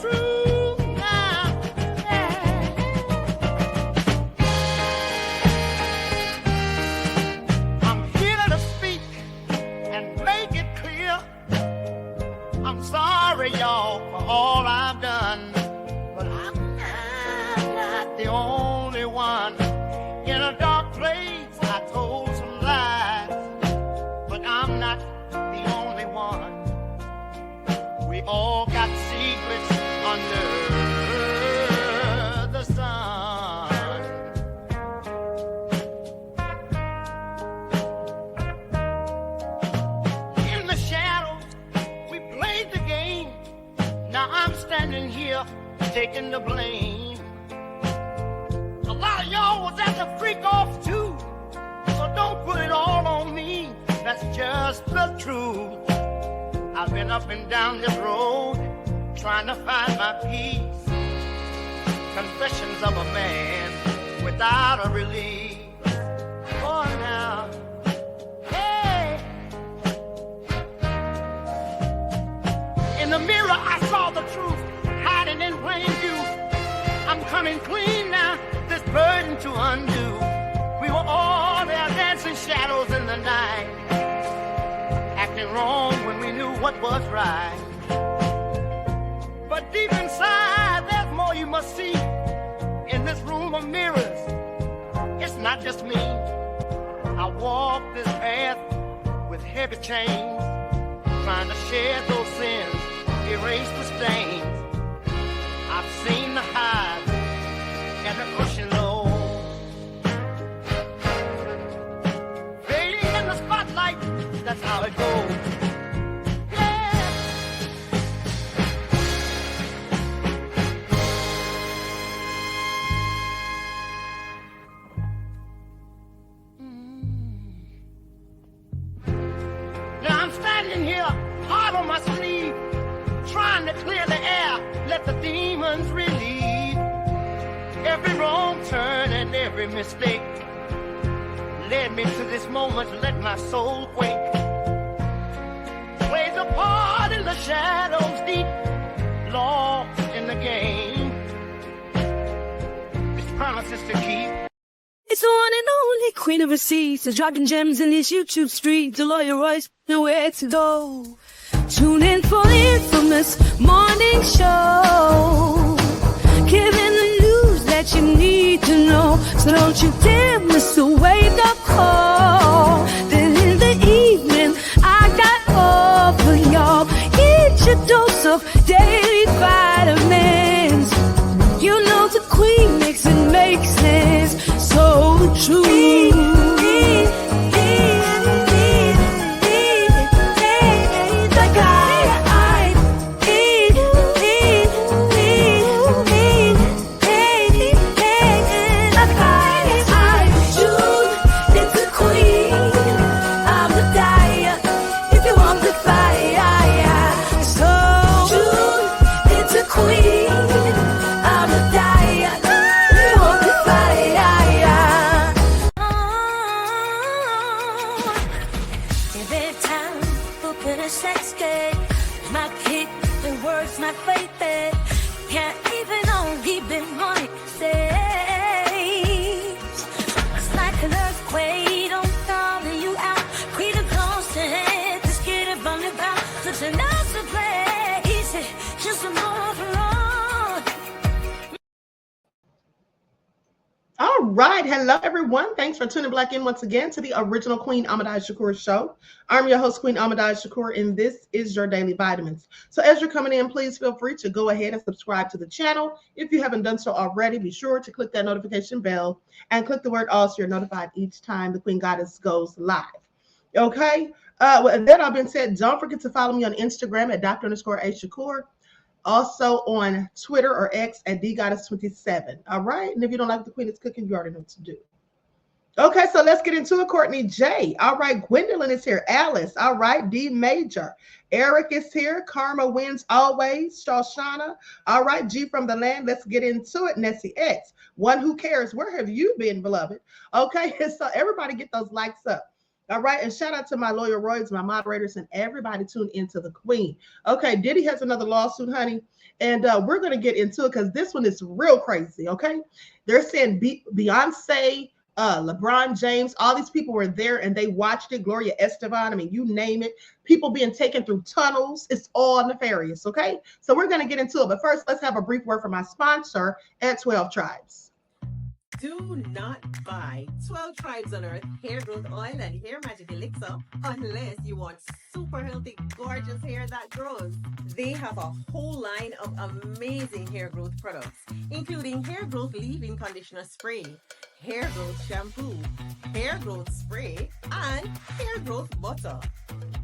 truth now. Yeah. I'm here to speak and make it clear. I'm sorry, y'all, for all I've done, but I'm not the only one. In a dark place, I told some lies, but I'm not the only one. We all got secrets under the sun. In the shadows, we played the game. Now I'm standing here taking the blame. A lot of y'all was at the freak off too, so don't put it all on me. That's just the truth. I've been up and down this road trying to find my peace. Confessions of a man without a release. Oh, now, hey. In the mirror, I saw the truth hiding in plain view. I'm coming clean now, this burden to undo. We were all there dancing shadows in the night, acting wrong when we knew what was right. But deep inside, there's more you must see. In this room of mirrors, it's not just me. I walk this path with heavy chains, trying to shed those sins, erase the stains. I've seen the highs and the crushing lows, fading in the spotlight, that's how it goes. Yeah. Now I'm standing here, hard on my sleeve, trying to clear the air, let the demons relieve. Every wrong turn and every mistake led me to this moment, let my soul quake. Plays a part in the shadows deep, lost in the game. It's promises to keep. It's the one and only queen of receipts, dropping gems in these YouTube streets. The lawyer voice, nowhere to go. Tune in for the infamous morning show, giving the news that you need to know. So don't you dare miss a wake-up call. Then in the evening, I got all for y'all. Get your dose of daily vitamins. You know the queen makes it make sense. So true. All right. Hello, everyone. Thanks for tuning back in once again to the original Queen Ahmadiyyah Shakur show. I'm your host, Queen Ahmadiyyah Shakur, and this is your Daily Vitamins. So as you're coming in, please feel free to go ahead and subscribe to the channel. If you haven't done so already, be sure to click that notification bell and click the word all so you're notified each time the Queen Goddess goes live. Okay? With that all being said, don't forget to follow me on Instagram at Dr._A_Shakur. Also on Twitter or X at DGoddess27. All right. And if you don't like what the Queen is cooking, you already know what to do. Okay, so let's get into it. Courtney J. All right. Gwendolyn is here. Alice. All right. D Major. Eric is here. Karma wins always. Shoshana. All right. G from the land. Let's get into it. Nessie X. One who cares. Where have you been, beloved? Okay. So everybody get those likes up. All right, and shout out to my lawyer Royds, my moderators, and everybody tuned into the Queen. Okay, Diddy has another lawsuit, honey, and we're going to get into it because this one is real crazy. Okay, they're saying Beyonce, LeBron James, all these people were there and they watched it. Gloria Estefan, I mean, you name it. People being taken through tunnels. It's all nefarious. Okay, so we're going to get into it, but first, let's have a brief word from my sponsor at 12 Tribes. Do not buy 12 Tribes on Earth hair growth oil and hair magic elixir unless you want super healthy, gorgeous hair that grows. They have a whole line of amazing hair growth products, including hair growth leave-in conditioner spray, hair growth shampoo, hair growth spray, and hair growth butter.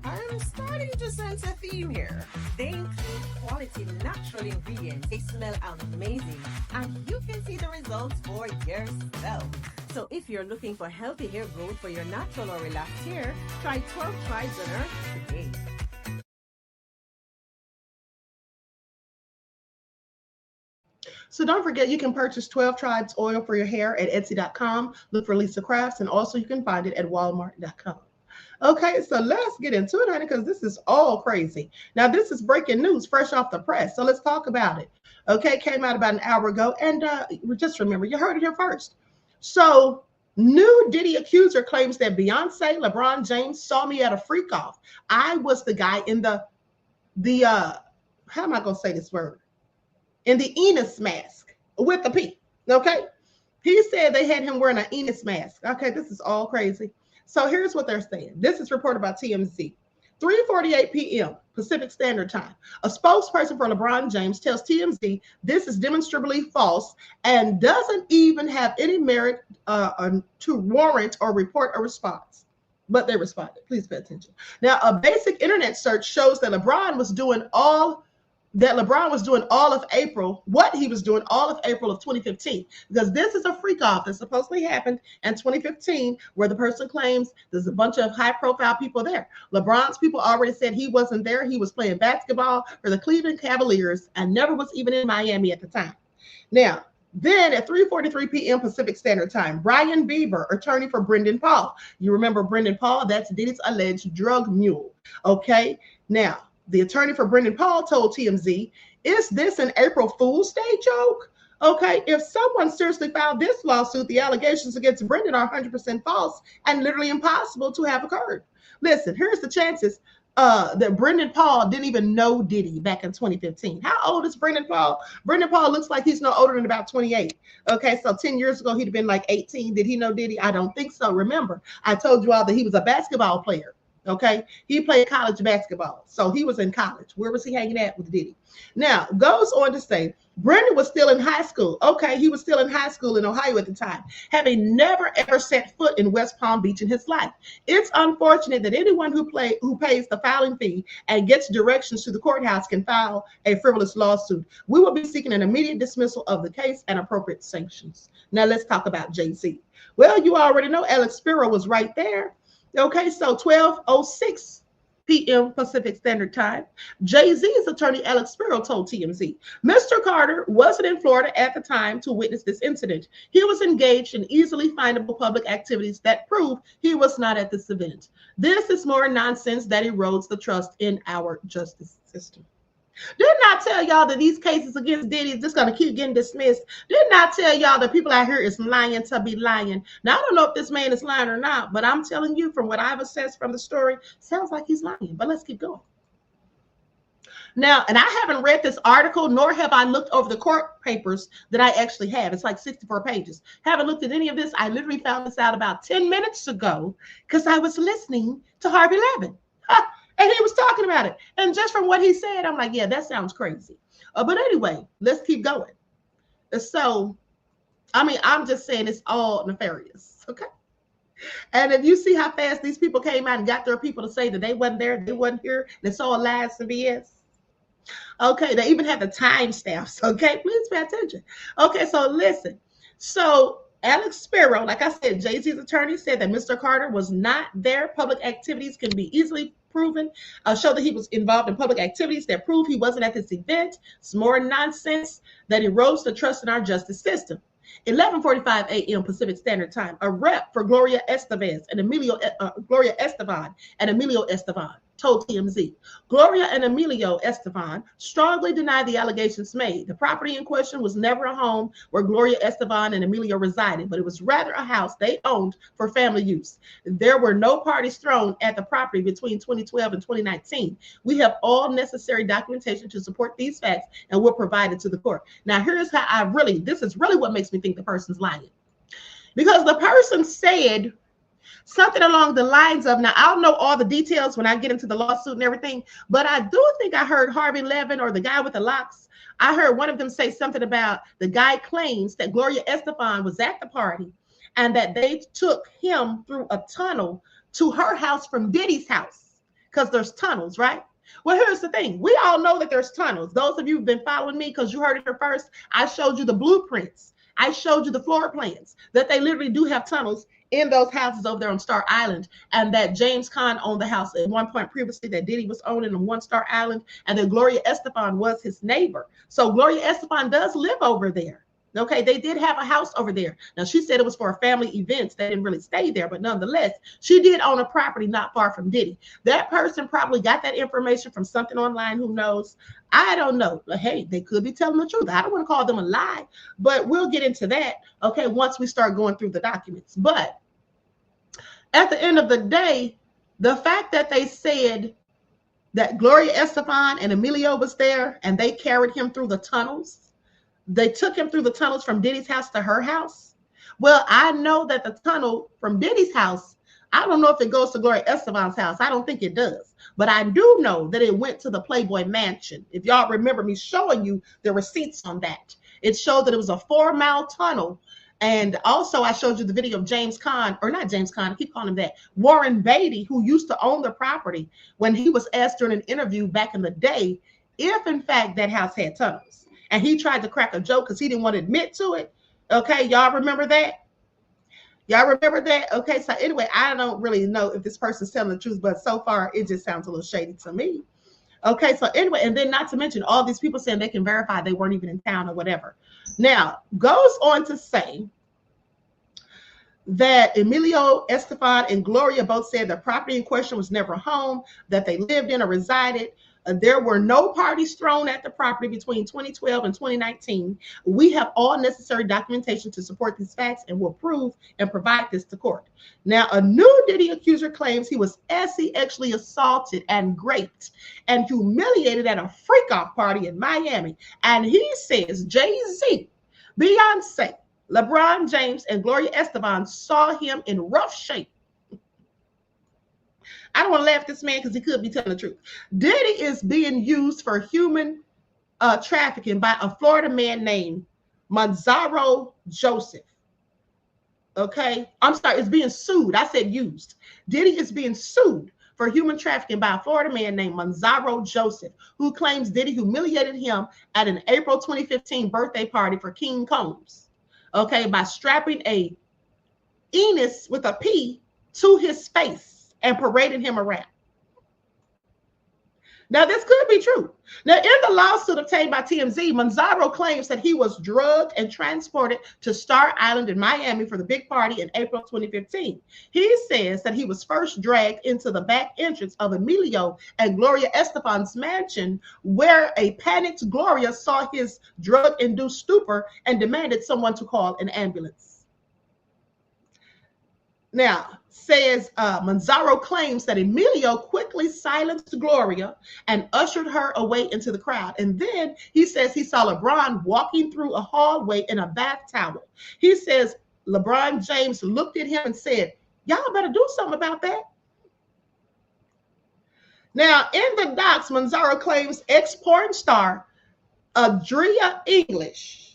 I'm starting to sense a theme here. They include quality natural ingredients. They smell amazing, and you can see the results for yourself. So if you're looking for healthy hair growth for your natural or relaxed hair, try 12 Tribes on Earth today. So don't forget, you can purchase 12 Tribes oil for your hair at Etsy.com. Look for Lisa Crafts, and also you can find it at Walmart.com. Okay, so let's get into it, honey, because this is all crazy. Now, this is breaking news, fresh off the press. So let's talk about it. Okay, came out about an hour ago, and just remember, you heard it here first. So, new Diddy Accuser claims that Beyonce, LeBron James saw me at a freak off. I was the guy in the how am I gonna say this word? In the Enos mask with the P. Okay, he said they had him wearing an Enos mask. Okay, this is all crazy. So here's what they're saying. This is reported by TMZ. 3:48 p.m. Pacific Standard Time. A spokesperson for LeBron James tells TMZ this is demonstrably false and doesn't even have any merit to warrant or report a response. But they responded. Please pay attention. Now, a basic internet search shows that LeBron was doing all of April, what he was doing all of April of 2015, because this is a freak off that supposedly happened in 2015, where the person claims there's a bunch of high profile people there. LeBron's people already said he wasn't there. He was playing basketball for the Cleveland Cavaliers and never was even in Miami at the time. Now, then at 3:43 p.m. Pacific Standard Time, Brian Bieber, attorney for Brendan Paul. You remember Brendan Paul? That's Diddy's alleged drug mule. Okay, now, the attorney for Brendan Paul told TMZ, is this an April Fool's Day joke? Okay, if someone seriously filed this lawsuit, the allegations against Brendan are 100% false and literally impossible to have occurred. Listen, here's the chances that Brendan Paul didn't even know Diddy back in 2015. How old is Brendan Paul? Brendan Paul looks like he's no older than about 28. Okay, so 10 years ago, he'd have been like 18. Did he know Diddy? I don't think so. Remember, I told you all that he was a basketball player. Okay, he played college basketball, so he was in college. Where was he hanging at with Diddy? Now, goes on to say, Brendan was still in high school. Okay, he was still in high school in Ohio at the time, having never ever set foot in West Palm Beach in his life. It's unfortunate that anyone who pays the filing fee and gets directions to the courthouse can file a frivolous lawsuit. We will be seeking an immediate dismissal of the case and appropriate sanctions. Now, let's talk about Jay-Z. Well, you already know Alex Spiro was right there. Okay, so 12:06 p.m. Pacific Standard Time, Jay-Z's attorney Alex Spiro told TMZ, Mr. Carter wasn't in Florida at the time to witness this incident. He was engaged in easily findable public activities that prove he was not at this event. This is more nonsense that erodes the trust in our justice system. Didn't I tell y'all that these cases against Diddy is just going to keep getting dismissed? Didn't I tell y'all that people out here is lying to be lying? Now, I don't know if this man is lying or not, but I'm telling you from what I've assessed from the story, sounds like he's lying. But let's keep going. Now, and I haven't read this article, nor have I looked over the court papers that I actually have. It's like 64 pages. Haven't looked at any of this. I literally found this out about 10 minutes ago because I was listening to Harvey Levin. And he was talking about it. And just from what he said, I'm like, yeah, that sounds crazy. But anyway, let's keep going. So, I mean, I'm just saying it's all nefarious. Okay. And if you see how fast these people came out and got their people to say that they wasn't there, they wasn't here, and it's all lies and BS. Okay. They even had the timestamps. Okay. Please pay attention. Okay. So listen. So Alex Spiro, like I said, Jay-Z's attorney said that Mr. Carter was not there. Public activities can be easily proven, show that he was involved in public activities that prove he wasn't at this event. It's more nonsense that erodes the trust in our justice system. 11:45 a.m. Pacific Standard Time, a rep for Gloria Estevan and Emilio Estevan told TMZ. Gloria and Emilio Estevan strongly denied the allegations made. The property in question was never a home where Gloria Estevan and Emilio resided, but it was rather a house they owned for family use. There were no parties thrown at the property between 2012 and 2019. We have all necessary documentation to support these facts and will provide it to the court. Now, here's how this is really what makes me think the person's lying. Because the person said something along the lines of, now I'll know all the details when I get into the lawsuit and everything, but I do think I heard Harvey Levin or the guy with the locks. I heard one of them say something about the guy claims that Gloria Estefan was at the party and that they took him through a tunnel to her house from Diddy's house, because there's tunnels, right? Well, here's the thing. We all know that there's tunnels. Those of you who've been following me, because you heard it here first, I showed you the blueprints. I showed you the floor plans, that they literally do have tunnels in those houses over there on Star Island, and that James Caan owned the house at one point previously that Diddy was owning on One Star Island, and that Gloria Estefan was his neighbor. So Gloria Estefan does live over there. Okay, they did have a house over there. Now, she said it was for a family events. They didn't really stay there, but nonetheless, she did own a property not far from Diddy. That person probably got that information from something online. Who knows? I don't know. But hey, they could be telling the truth. I don't want to call them a lie, but we'll get into that, okay, once we start going through the documents. But at the end of the day, the fact that they said that Gloria Estefan and Emilio was there and they carried him through the tunnels, they took him through the tunnels from Diddy's house to her house. Well, I know that the tunnel from Diddy's house, I don't know if it goes to Gloria Estefan's house. I don't think it does. But I do know that it went to the Playboy Mansion. If y'all remember me showing you the receipts on that, it showed that it was a 4-mile tunnel. And also I showed you the video of James Caan, or not James Caan, I keep calling him that, Warren Beatty, who used to own the property, when he was asked during an interview back in the day if in fact that house had tunnels. And he tried to crack a joke because he didn't want to admit to it. Okay, y'all remember that? Y'all remember that? Okay, so anyway, I don't really know if this person's telling the truth, but so far it just sounds a little shady to me. Okay, so anyway, and then not to mention all these people saying they can verify they weren't even in town or whatever. Now, goes on to say that Emilio Estefan and Gloria both said the property in question was never a home that they lived in or resided. There were no parties thrown at the property between 2012 and 2019. We have all necessary documentation to support these facts and will prove and provide this to court. Now, a new Diddy accuser claims he was actually assaulted and raped and humiliated at a freak-off party in Miami. And he says Jay-Z, Beyonce, LeBron James, and Gloria Estefan saw him in rough shape. I don't want to laugh at this man because he could be telling the truth. Diddy is being used for human trafficking by a Florida man named Manzaro Joseph. Okay, I'm sorry, it's being sued. I said used. Diddy is being sued for human trafficking by a Florida man named Manzaro Joseph, who claims Diddy humiliated him at an April 2015 birthday party for King Combs. Okay, by strapping a penis with a P to his face and parading him around. Now, this could be true. Now, in the lawsuit obtained by TMZ, Manzaro claims that he was drugged and transported to Star Island in Miami for the big party in April 2015. He says that he was first dragged into the back entrance of Emilio and Gloria Estefan's mansion, where a panicked Gloria saw his drug-induced stupor and demanded someone to call an ambulance. Now, says Manzaro claims that Emilio quickly silenced Gloria and ushered her away into the crowd. And then he says he saw LeBron walking through a hallway in a bath towel. He says LeBron James looked at him and said, "Y'all better do something about that." Now, in the docs, Manzaro claims ex-porn star Adria English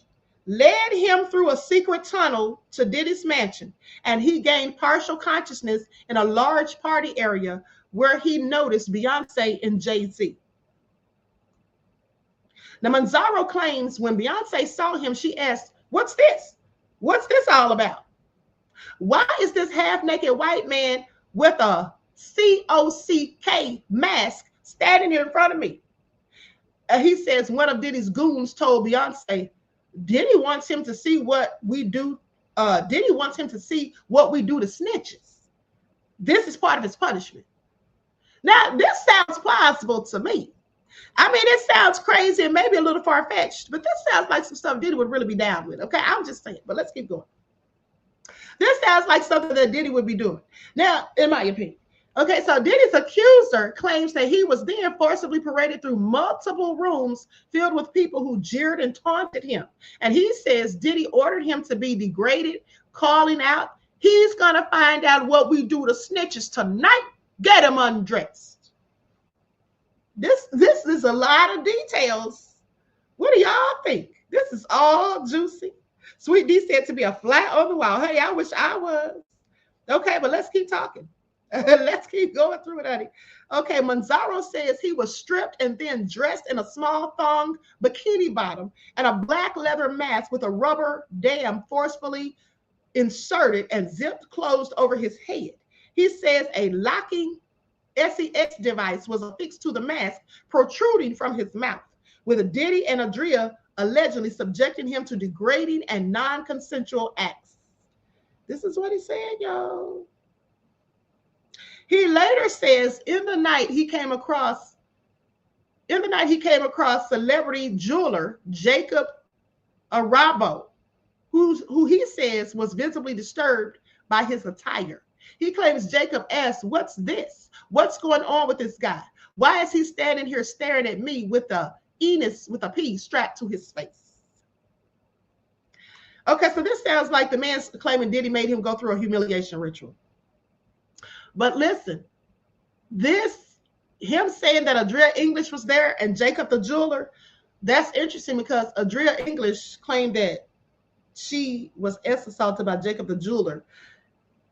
led him through a secret tunnel to Diddy's mansion, and he gained partial consciousness in a large party area where he noticed Beyonce and Jay-Z. Now, Manzaro claims when Beyonce saw him, she asked, "What's this? What's this all about? Why is this half-naked white man with a COCK mask standing here in front of me?" He says one of Diddy's goons told Beyonce, Diddy wants him to see what we do. Diddy wants him to see what we do to snitches. This is part of his punishment. Now, this sounds plausible to me. I mean, it sounds crazy and maybe a little far-fetched, but this sounds like some stuff Diddy would really be down with. Okay, I'm just saying, but let's keep going. This sounds like something that Diddy would be doing. Now, in my opinion. Okay, so Diddy's accuser claims that he was then forcibly paraded through multiple rooms filled with people who jeered and taunted him. And he says Diddy ordered him to be degraded, calling out, he's going to find out what we do to snitches tonight. Get him undressed. This is a lot of details. What do y'all think? This is all juicy. Sweet D said to be a fly on the wall. Hey, I wish I was. Okay, but let's keep talking. Let's keep going through it, honey. Okay, Manzaro says he was stripped and then dressed in a small thong bikini bottom and a black leather mask with a rubber dam forcefully inserted and zipped closed over his head. He says a locking SEX device was affixed to the mask protruding from his mouth, with Diddy and Ahmadiyyah allegedly subjecting him to degrading and non-consensual acts. This is what he said, y'all. He later says in the night he came across celebrity jeweler Jacob Arabo, who he says was visibly disturbed by his attire. He claims Jacob asked, "What's this? What's going on with this guy? Why is he standing here staring at me with a penis with a P strapped to his face?" Okay, so this sounds like the man's claiming Diddy made him go through a humiliation ritual. But listen, him saying that Ahmadiyyah English was there and Jacob the jeweler, that's interesting because Ahmadiyyah English claimed that she was assaulted by Jacob the jeweler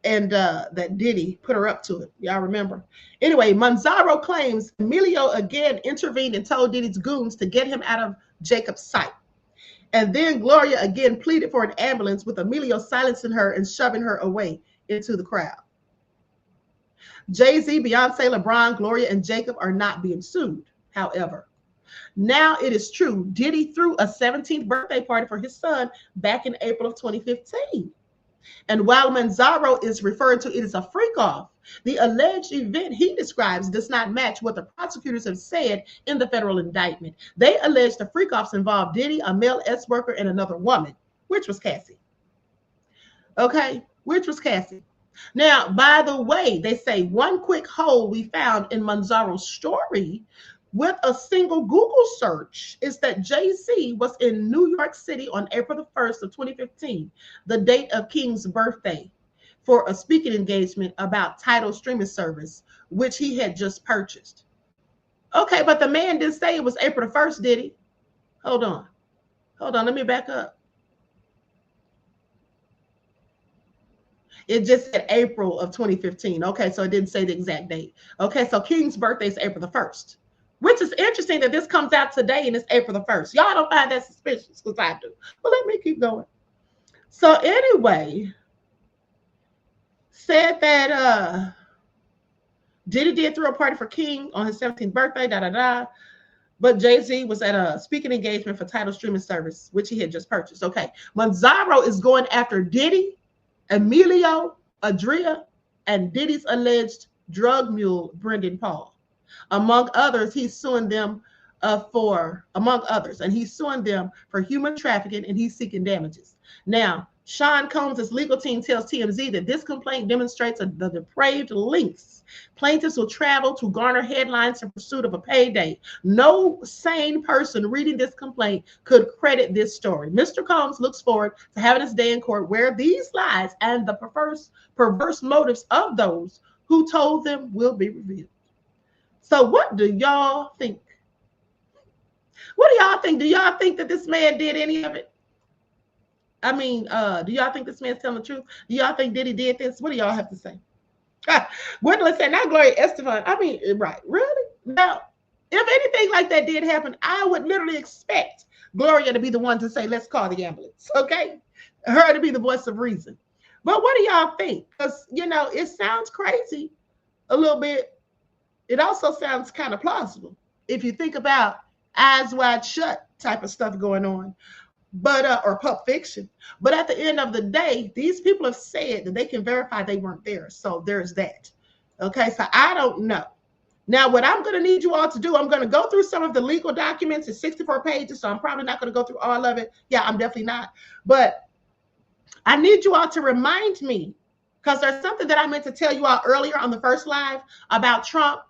and that Diddy put her up to it. Y'all remember? Anyway, Manzaro claims Emilio again intervened and told Diddy's goons to get him out of Jacob's sight. And then Gloria again pleaded for an ambulance, with Emilio silencing her and shoving her away into the crowd. Jay-Z, Beyonce, LeBron, Gloria, and Jacob are not being sued. However, now it is true Diddy threw a 17th birthday party for his son back in April of 2015. And while Manzaro is referring to it as a freak-off, the alleged event he describes does not match what the prosecutors have said in the federal indictment. They allege the freak-offs involved Diddy, a male S-worker, and another woman, which was Cassie. Okay, which was Cassie. Now, by the way, they say one quick hole we found in Manzaro's story with a single Google search is that Jay-Z was in New York City on April the 1st of 2015, the date of King's birthday, for a speaking engagement about Tidal streaming service, which he had just purchased. Okay, but the man didn't say it was April the 1st, did he? Hold on, let me back up. It just said April of 2015. Okay, so it didn't say the exact date. Okay, so King's birthday is April the 1st, which is interesting that this comes out today and it's April the 1st. Y'all don't find that suspicious, because I do. Well, let me keep going. So anyway, said that Diddy did throw a party for King on his 17th birthday, but Jay-Z was at a speaking engagement for Tidal streaming service, which he had just purchased. Okay, Manzaro is going after Diddy, Emilio, Ahmadiyyah, and Diddy's alleged drug mule, Brendan Paul. Among others, he's suing them for human trafficking, and he's seeking damages. Now, Sean Combs' legal team tells TMZ that this complaint demonstrates the depraved lengths plaintiffs will travel to garner headlines in pursuit of a payday. No sane person reading this complaint could credit this story. Mr. Combs looks forward to having his day in court where these lies and the perverse motives of those who told them will be revealed. So what do y'all think? What do y'all think? Do y'all think that this man did any of it? I mean, do y'all think this man's telling the truth? Do y'all think Diddy did this? What do y'all have to say? Gwendolyn said, not Gloria Estefan. I mean, right, really? Now, if anything like that did happen, I would literally expect Gloria to be the one to say, let's call the ambulance, okay? Her to be the voice of reason. But what do y'all think? Because, you know, it sounds crazy a little bit. It also sounds kind of plausible if you think about eyes wide shut type of stuff going on. but or Pulp Fiction. But at the end of the day, these people have said that they can verify they weren't there. So there's that. Okay, so I don't know. Now, what I'm going to need you all to do, I'm going to go through some of the legal documents. It's 64 pages, so I'm probably not going to go through all of it. Yeah, I'm definitely not. But I need you all to remind me, because there's something that I meant to tell you all earlier on the first live about Trump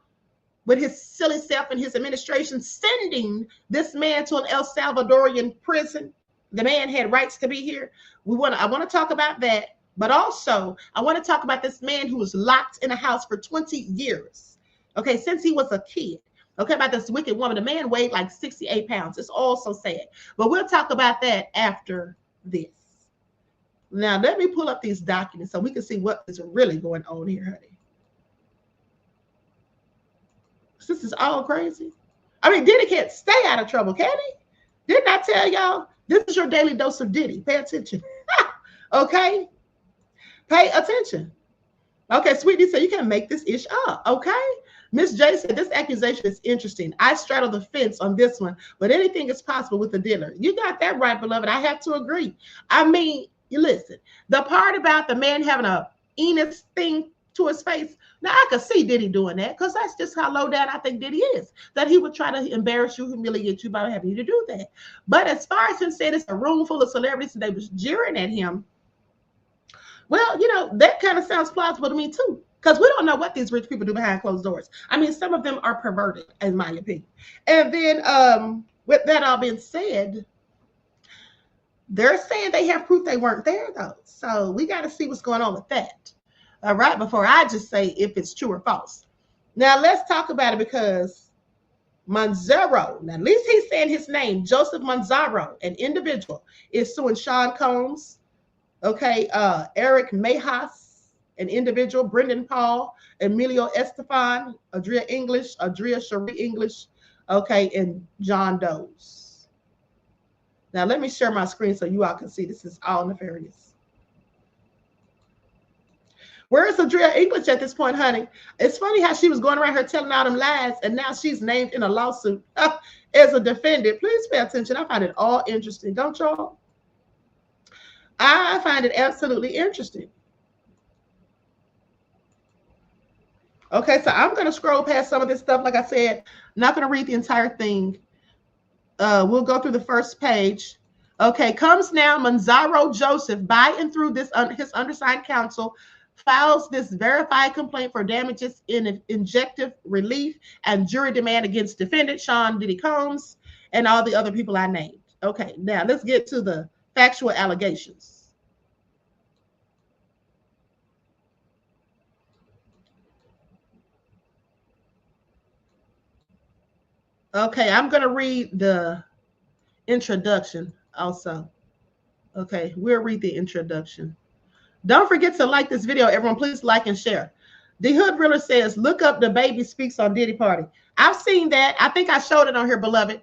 with his silly self and his administration sending this man to an El Salvadorian prison. The man had rights to be here. I want to talk about that, but also I want to talk about this man who was locked in a house for 20 years. Okay, since he was a kid. Okay, about this wicked woman. The man weighed like 68 pounds. It's all so sad. But we'll talk about that after this. Now, let me pull up these documents so we can see what is really going on here, honey. This is all crazy. I mean, Diddy can't stay out of trouble, can he? Didn't I tell y'all? This is your daily dose of Diddy. Pay attention. Okay? Pay attention. Okay, Sweetie said you can't make this ish up. Okay? Miss J said this accusation is interesting. I straddle the fence on this one, but anything is possible with the dealer. You got that right, beloved. I have to agree. I mean, you listen, the part about the man having a Enos thing to his face, now I could see Diddy doing that because that's just how low down I think Diddy is, that he would try to embarrass you, humiliate you by having you to do that. But as far as him saying it's a room full of celebrities and they was jeering at him, well, you know, that kind of sounds plausible to me too, because we don't know what these rich people do behind closed doors. I mean, some of them are perverted, in my opinion. And then with that all being said, they're saying they have proof they weren't there, though. So we got to see what's going on with that. All right, before I just say if it's true or false. Now, let's talk about it because Manzaro, now at least he's saying his name, Joseph Manzaro, an individual, is suing Sean Combs, okay, Eric Mejas, an individual, Brendan Paul, Emilio Estefan, Adria Cherie English, okay, and John Doe's. Now, let me share my screen so you all can see this is all nefarious. Where is Adria English at this point, honey? It's funny how she was going around here telling all them lies, and now she's named in a lawsuit as a defendant. Please pay attention. I find it all interesting, don't y'all? I find it absolutely interesting. Okay, so I'm going to scroll past some of this stuff. Like I said, not going to read the entire thing. We'll go through the first page. Okay, comes now Manzaro Joseph by and through this his undersigned counsel files this verified complaint for damages in injunctive relief and jury demand against defendant Sean Diddy Combs and all the other people I named. Okay, now let's get to the factual allegations. Okay, I'm going to read the introduction also. Okay, we'll read the introduction. Don't forget to like this video, everyone. Please like and share. The Hood Realer says, look up The Baby Speaks on Diddy Party. I've seen that. I think I showed it on here, beloved.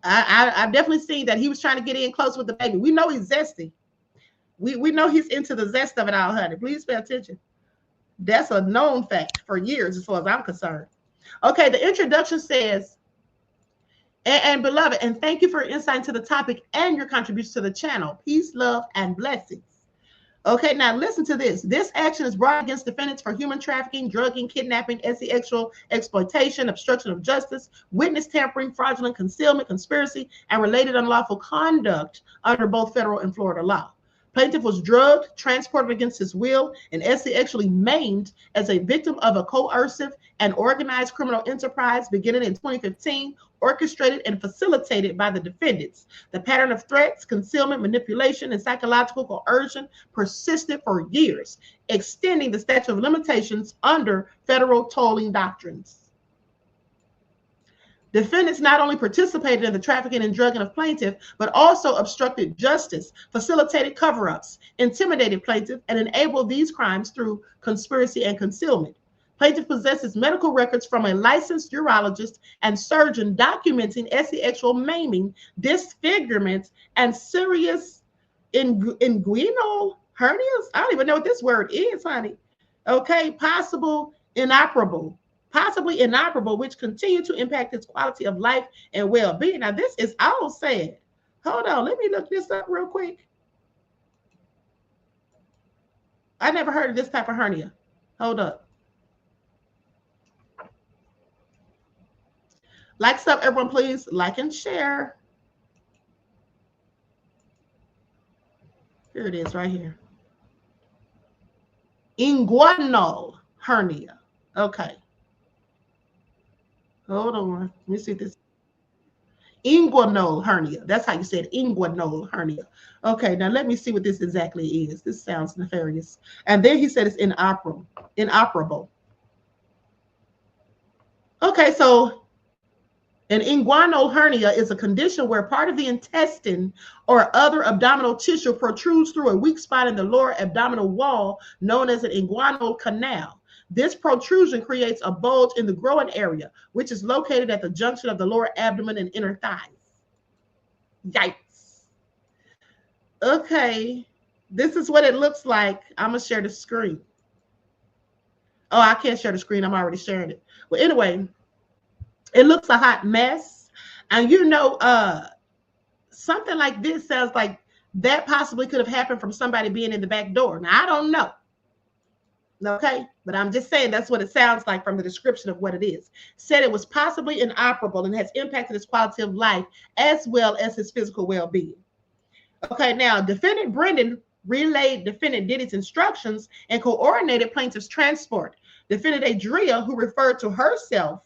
I've definitely seen that. He was trying to get in close with the baby. We know he's zesty. We know he's into the zest of it all, honey. Please pay attention. That's a known fact for years as far as I'm concerned. Okay, the introduction says, and beloved, and thank you for your insight into the topic and your contribution to the channel. Peace, love, and blessings. Okay, now listen to this. This action is brought against defendants for human trafficking, drugging, kidnapping, sexual exploitation, obstruction of justice, witness tampering, fraudulent concealment, conspiracy, and related unlawful conduct under both federal and Florida law. Plaintiff was drugged, transported against his will, and sexually maimed as a victim of a coercive and organized criminal enterprise beginning in 2015, orchestrated and facilitated by the defendants. The pattern of threats, concealment, manipulation, and psychological coercion persisted for years, extending the statute of limitations under federal tolling doctrines. Defendants not only participated in the trafficking and drugging of plaintiff, but also obstructed justice, facilitated cover-ups, intimidated plaintiff, and enabled these crimes through conspiracy and concealment. Plaintiff possesses medical records from a licensed urologist and surgeon documenting sexual maiming, disfigurement, and serious inguinal hernias. I don't even know what this word is, honey. Okay, possibly inoperable, which continue to impact his quality of life and well-being. Now, this is all sad. Hold on, let me look this up real quick. I never heard of this type of hernia. Hold up. Like stuff, everyone, please like and share. Here it is right here. Inguinal hernia. Okay. Hold on. Let me see this. Inguinal hernia. That's how you said inguinal hernia. Okay, now let me see what this exactly is. This sounds nefarious. And then he said it's inoperable. Okay, so an inguinal hernia is a condition where part of the intestine or other abdominal tissue protrudes through a weak spot in the lower abdominal wall known as an inguinal canal. This protrusion creates a bulge in the groin area, which is located at the junction of the lower abdomen and inner thighs. Yikes. Okay, this is what it looks like. I'm going to share the screen. Oh, I can't share the screen. I'm already sharing it. Well, anyway, it looks a hot mess. And you know, something like this sounds like that possibly could have happened from somebody being in the back door. Now, I don't know. Okay, but I'm just saying that's what it sounds like from the description of what it is. Said it was possibly inoperable and has impacted his quality of life as well as his physical well-being. Okay, now defendant Brendan relayed defendant Diddy's instructions and coordinated plaintiff's transport. Defendant Adria, who referred to herself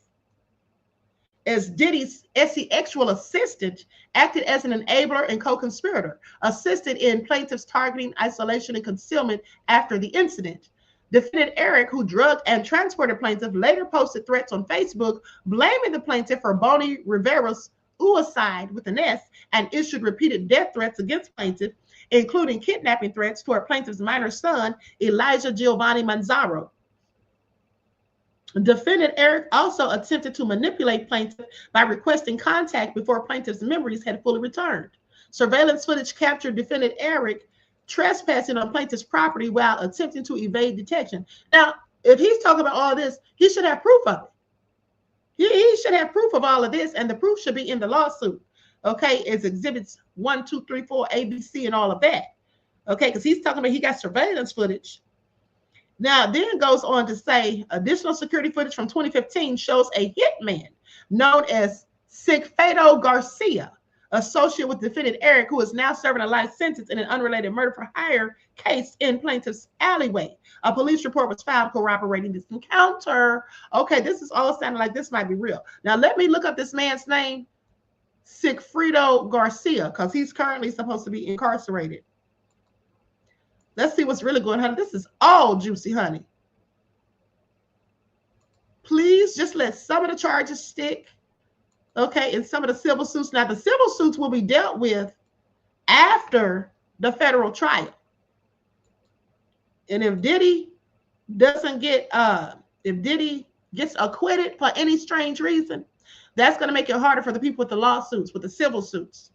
as Diddy's actual assistant, acted as an enabler and co-conspirator, assisted in plaintiff's targeting, isolation, and concealment after the incident. Defendant Eric, who drugged and transported plaintiff, later posted threats on Facebook blaming the plaintiff for Bonnie Rivera's suicide with an S and issued repeated death threats against plaintiff, including kidnapping threats toward plaintiff's minor son, Elijah Giovanni Manzaro. Defendant Eric also attempted to manipulate plaintiff by requesting contact before plaintiff's memories had fully returned. Surveillance footage captured defendant Eric trespassing on plaintiff's property while attempting to evade detection. Now, if he's talking about all this, he should have proof of it. He should have proof of all of this, and the proof should be in the lawsuit. Okay, it's exhibits 1, 2, 3, 4, A, B, C, and all of that. Okay, because he's talking about he got surveillance footage. Now, then goes on to say additional security footage from 2015 shows a hitman known as Sigfredo Garcia, associate with defendant Eric, who is now serving a life sentence in an unrelated murder for hire case in plaintiff's alleyway. A police report was filed corroborating this encounter. Okay, this is all sounding like this might be real. Now, let me look up this man's name, Sigfredo Garcia, because he's currently supposed to be incarcerated. Let's see what's really going on. This is all juicy, honey. Please just let some of the charges stick. Okay, and some of the civil suits. Now, the civil suits will be dealt with after the federal trial. And if Diddy doesn't get, if Diddy gets acquitted for any strange reason, that's going to make it harder for the people with the lawsuits, with the civil suits.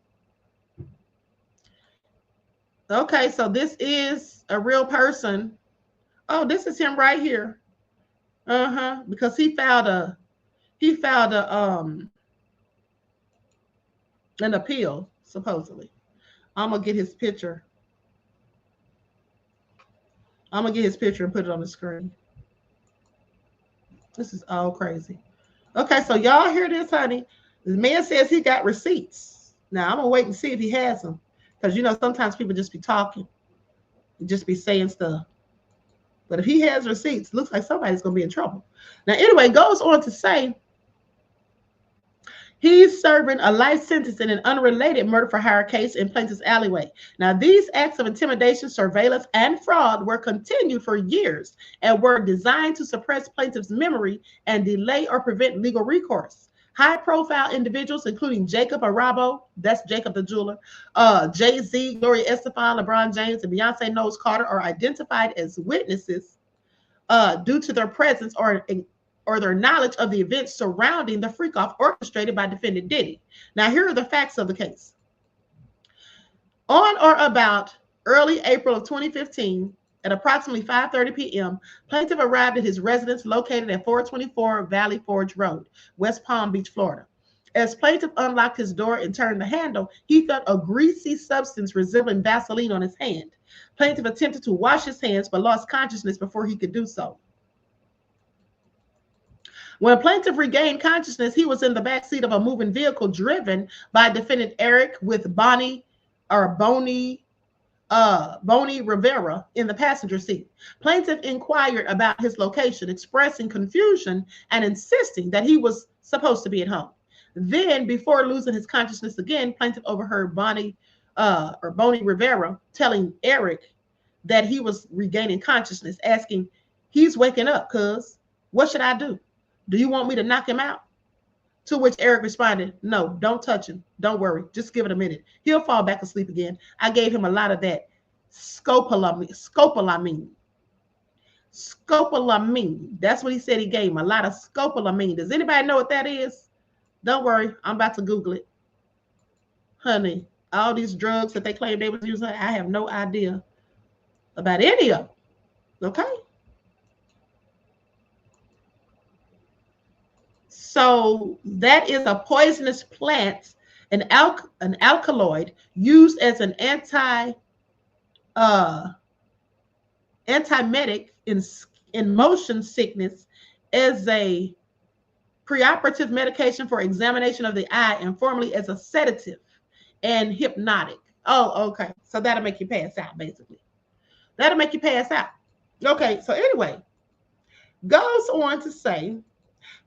Okay, so this is a real person. Oh, this is him right here. Because he filed an appeal, supposedly. I'm gonna get his picture. I'm gonna get his picture and put it on the screen. This is all crazy. Okay, so y'all hear this, honey? The man says he got receipts. Now I'm gonna wait and see if he has them, because you know sometimes people just be talking, just be saying stuff. But if he has receipts, looks like somebody's gonna be in trouble. Now, anyway, goes on to say he's serving a life sentence in an unrelated murder for hire case in plaintiff's alleyway. Now, these acts of intimidation, surveillance, and fraud were continued for years and were designed to suppress plaintiff's memory and delay or prevent legal recourse. High-profile individuals, including Jacob Arabo, that's Jacob the jeweler, Jay-Z, Gloria Estefan, LeBron James, and Beyonce Knowles Carter, are identified as witnesses due to their presence or their knowledge of the events surrounding the freak-off orchestrated by defendant Diddy. Now, here are the facts of the case. On or about early April of 2015, at approximately 5:30 p.m., plaintiff arrived at his residence located at 424 Valley Forge Road, West Palm Beach, Florida. As plaintiff unlocked his door and turned the handle, he felt a greasy substance resembling Vaseline on his hand. Plaintiff attempted to wash his hands but lost consciousness before he could do so. When plaintiff regained consciousness, he was in the backseat of a moving vehicle driven by defendant Eric with Bonnie Rivera in the passenger seat. Plaintiff inquired about his location, expressing confusion and insisting that he was supposed to be at home. Then, before losing his consciousness again, plaintiff overheard Bonnie Rivera telling Eric that he was regaining consciousness, asking, "He's waking up, cuz. What should I do? Do you want me to knock him out?" To which Eric responded, "No, don't touch him. Don't worry. Just give it a minute. He'll fall back asleep again. I gave him a lot of that scopolamine. Scopolamine. That's what he said he gave him, a lot of scopolamine. Does anybody know what that is? Don't worry. I'm about to Google it. Honey, all these drugs that they claim they was using, I have no idea about any of them. Okay? So that is a poisonous plant, an alkaloid used as an anti-medic in motion sickness, as a preoperative medication for examination of the eye, and formerly as a sedative and hypnotic. Oh, okay. So that'll make you pass out, basically. That'll make you pass out. Okay, so anyway, goes on to say,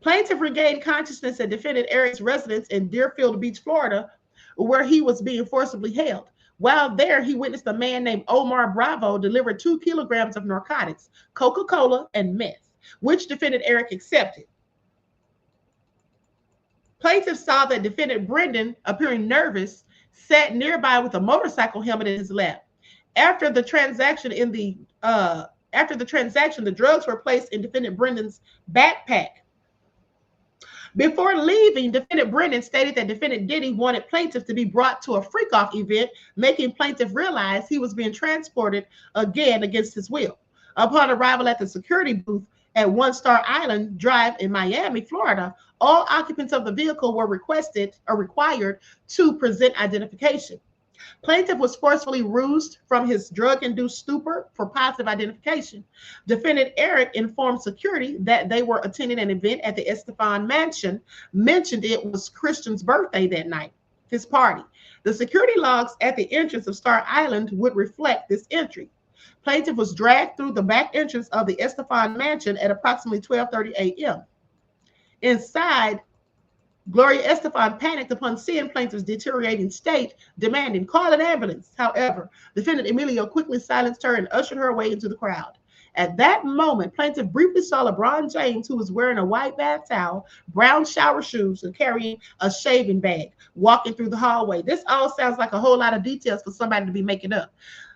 plaintiff regained consciousness at defendant Eric's residence in Deerfield Beach, Florida, where he was being forcibly held. While there, he witnessed a man named Omar Bravo deliver 2 kilograms of narcotics, Coca-Cola, and meth, which defendant Eric accepted. Plaintiff saw that defendant Brendan, appearing nervous, sat nearby with a motorcycle helmet in his lap. After the transaction, the drugs were placed in defendant Brendan's backpack. Before leaving, defendant Brendan stated that defendant Diddy wanted plaintiff to be brought to a freak-off event, making plaintiff realize he was being transported again against his will. Upon arrival at the security booth at One Star Island Drive in Miami, Florida, all occupants of the vehicle were required to present identification. Plaintiff was forcefully roused from his drug-induced stupor for positive identification. Defendant Eric informed security that they were attending an event at the Estefan Mansion, mentioned it was Christian's birthday that night, his party. The security logs at the entrance of Star Island would reflect this entry. Plaintiff was dragged through the back entrance of the Estefan Mansion at approximately 12:30 a.m. Inside, Gloria Estefan panicked upon seeing plaintiff's deteriorating state, demanding, "Call an ambulance." However, defendant Emilio quickly silenced her and ushered her away into the crowd. At that moment, plaintiff briefly saw LeBron James, who was wearing a white bath towel, brown shower shoes, and carrying a shaving bag, walking through the hallway. This all sounds like a whole lot of details for somebody to be making up.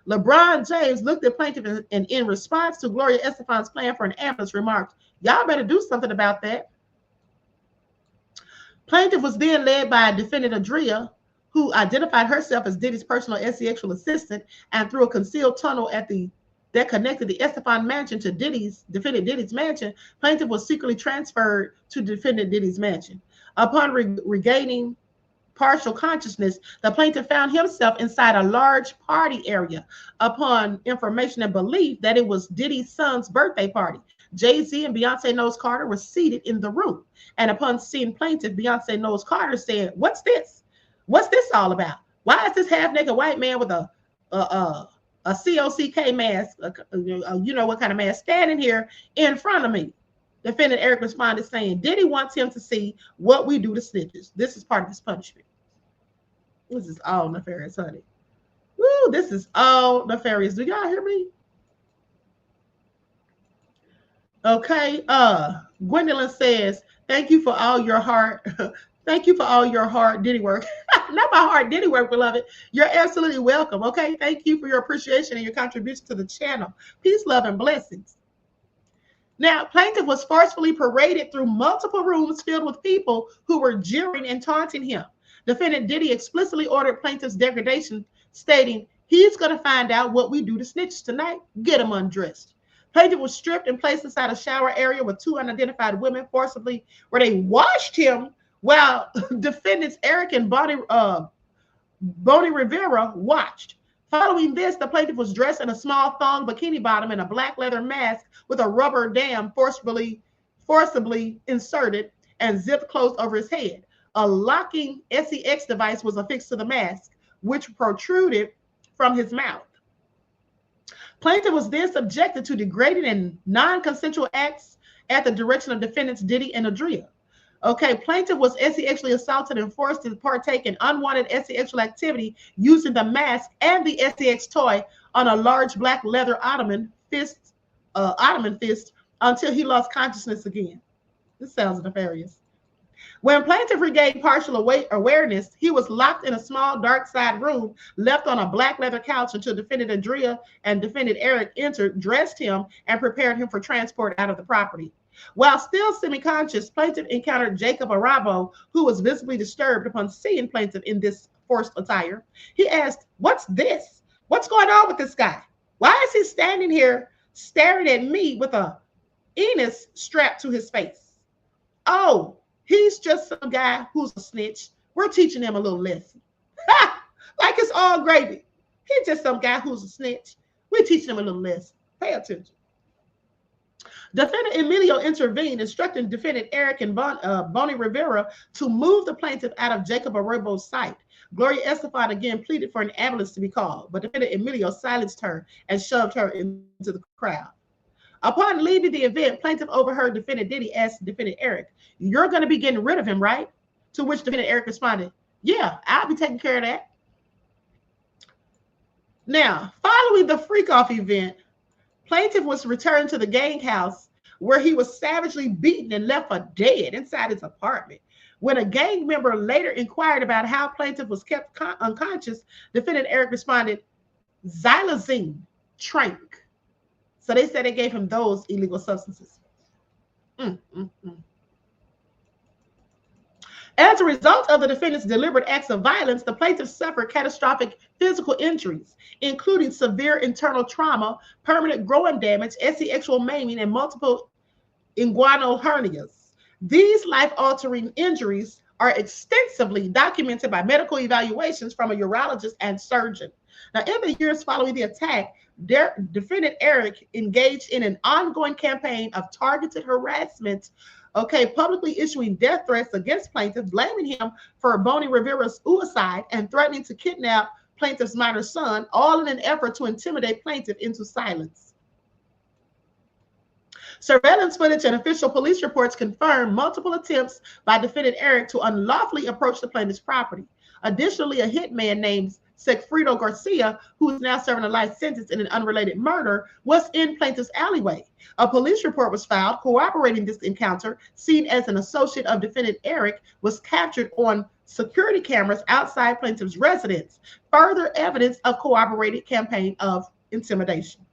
LeBron James looked at plaintiff and in response to Gloria Estefan's plan for an ambulance, remarked, "Y'all better do something about that." Plaintiff was then led by defendant Adria, who identified herself as Diddy's personal sexual assistant, and through a concealed tunnel that connected the Estefan Mansion to defendant Diddy's mansion. Plaintiff was secretly transferred to defendant Diddy's mansion. Upon regaining partial consciousness, the plaintiff found himself inside a large party area. Upon information and belief that it was Diddy's son's birthday party, Jay-Z and Beyonce Knowles Carter were seated in the room. And upon seeing plaintiff, Beyonce Knowles Carter said, "What's this? What's this all about? Why is this half-naked white man with a COCK mask, you know what kind of mask, standing here in front of me?" Defendant Eric responded saying, "Diddy wants him to see what we do to snitches. This is part of his punishment." This is all nefarious, honey. Woo, this is all nefarious. Do y'all hear me? Okay, Gwendolyn says, "Thank you for all your hard, thank you for all your hard Diddy work." Not my hard Diddy work, beloved. You're absolutely welcome. Okay, thank you for your appreciation and your contribution to the channel. Peace, love, and blessings. Now, plaintiff was forcefully paraded through multiple rooms filled with people who were jeering and taunting him. Defendant Diddy explicitly ordered plaintiff's degradation, stating, "He's going to find out what we do to snitches tonight. Get him undressed." Plaintiff was stripped and placed inside a shower area with 2 unidentified women forcibly, where they washed him while defendants Eric and Bonnie Rivera watched. Following this, the plaintiff was dressed in a small thong bikini bottom and a black leather mask with a rubber dam forcibly inserted and zipped closed over his head. A locking SEX device was affixed to the mask, which protruded from his mouth. Plaintiff was then subjected to degrading and non-consensual acts at the direction of defendants Diddy and Adria. Okay, plaintiff was sexually assaulted and forced to partake in unwanted sexual activity using the mask and the sex toy on a large black leather ottoman fist until he lost consciousness again. This sounds nefarious. When plaintiff regained partial awareness, he was locked in a small dark side room, left on a black leather couch until defendant Andrea and defendant Eric entered, dressed him, and prepared him for transport out of the property. While still semi-conscious, plaintiff encountered Jacob Arabo, who was visibly disturbed upon seeing plaintiff in this forced attire. He asked, "What's this? What's going on with this guy? Why is he standing here staring at me with a anus strapped to his face?" "Oh, he's just some guy who's a snitch. We're teaching him a little lesson." Like it's all gravy. He's just some guy who's a snitch. We're teaching him a little lesson. Pay attention. Defendant Emilio intervened, instructing defendant Eric and Bonnie Rivera to move the plaintiff out of Jacob Arabo's sight. Gloria Estefan again pleaded for an ambulance to be called, but defendant Emilio silenced her and shoved her into the crowd. Upon leaving the event, plaintiff overheard defendant Diddy ask defendant Eric, "You're going to be getting rid of him, right?" To which defendant Eric responded, "Yeah, I'll be taking care of that." Now, following the freak-off event, plaintiff was returned to the gang house where he was savagely beaten and left for dead inside his apartment. When a gang member later inquired about how plaintiff was kept unconscious, defendant Eric responded, "Xylazine, trank." So they said they gave him those illegal substances. As a result of the defendant's deliberate acts of violence, the plaintiff suffered catastrophic physical injuries, including severe internal trauma, permanent groin damage, sexual maiming, and multiple inguinal hernias. These life-altering injuries are extensively documented by medical evaluations from a urologist and surgeon. Now, in the years following the attack, defendant Eric engaged in an ongoing campaign of targeted harassment, publicly issuing death threats against plaintiff, blaming him for Bonnie Rivera's suicide and threatening to kidnap plaintiff's minor son, all in an effort to intimidate plaintiff into silence. Surveillance footage and official police reports confirm multiple attempts by defendant Eric to unlawfully approach the plaintiff's property. Additionally, a hitman named Sigfredo Garcia, who is now serving a life sentence in an unrelated murder, was in plaintiff's alleyway. A police report was filed corroborating this encounter, seen as an associate of defendant Eric was captured on security cameras outside plaintiff's residence. Further evidence of corroborated campaign of intimidation.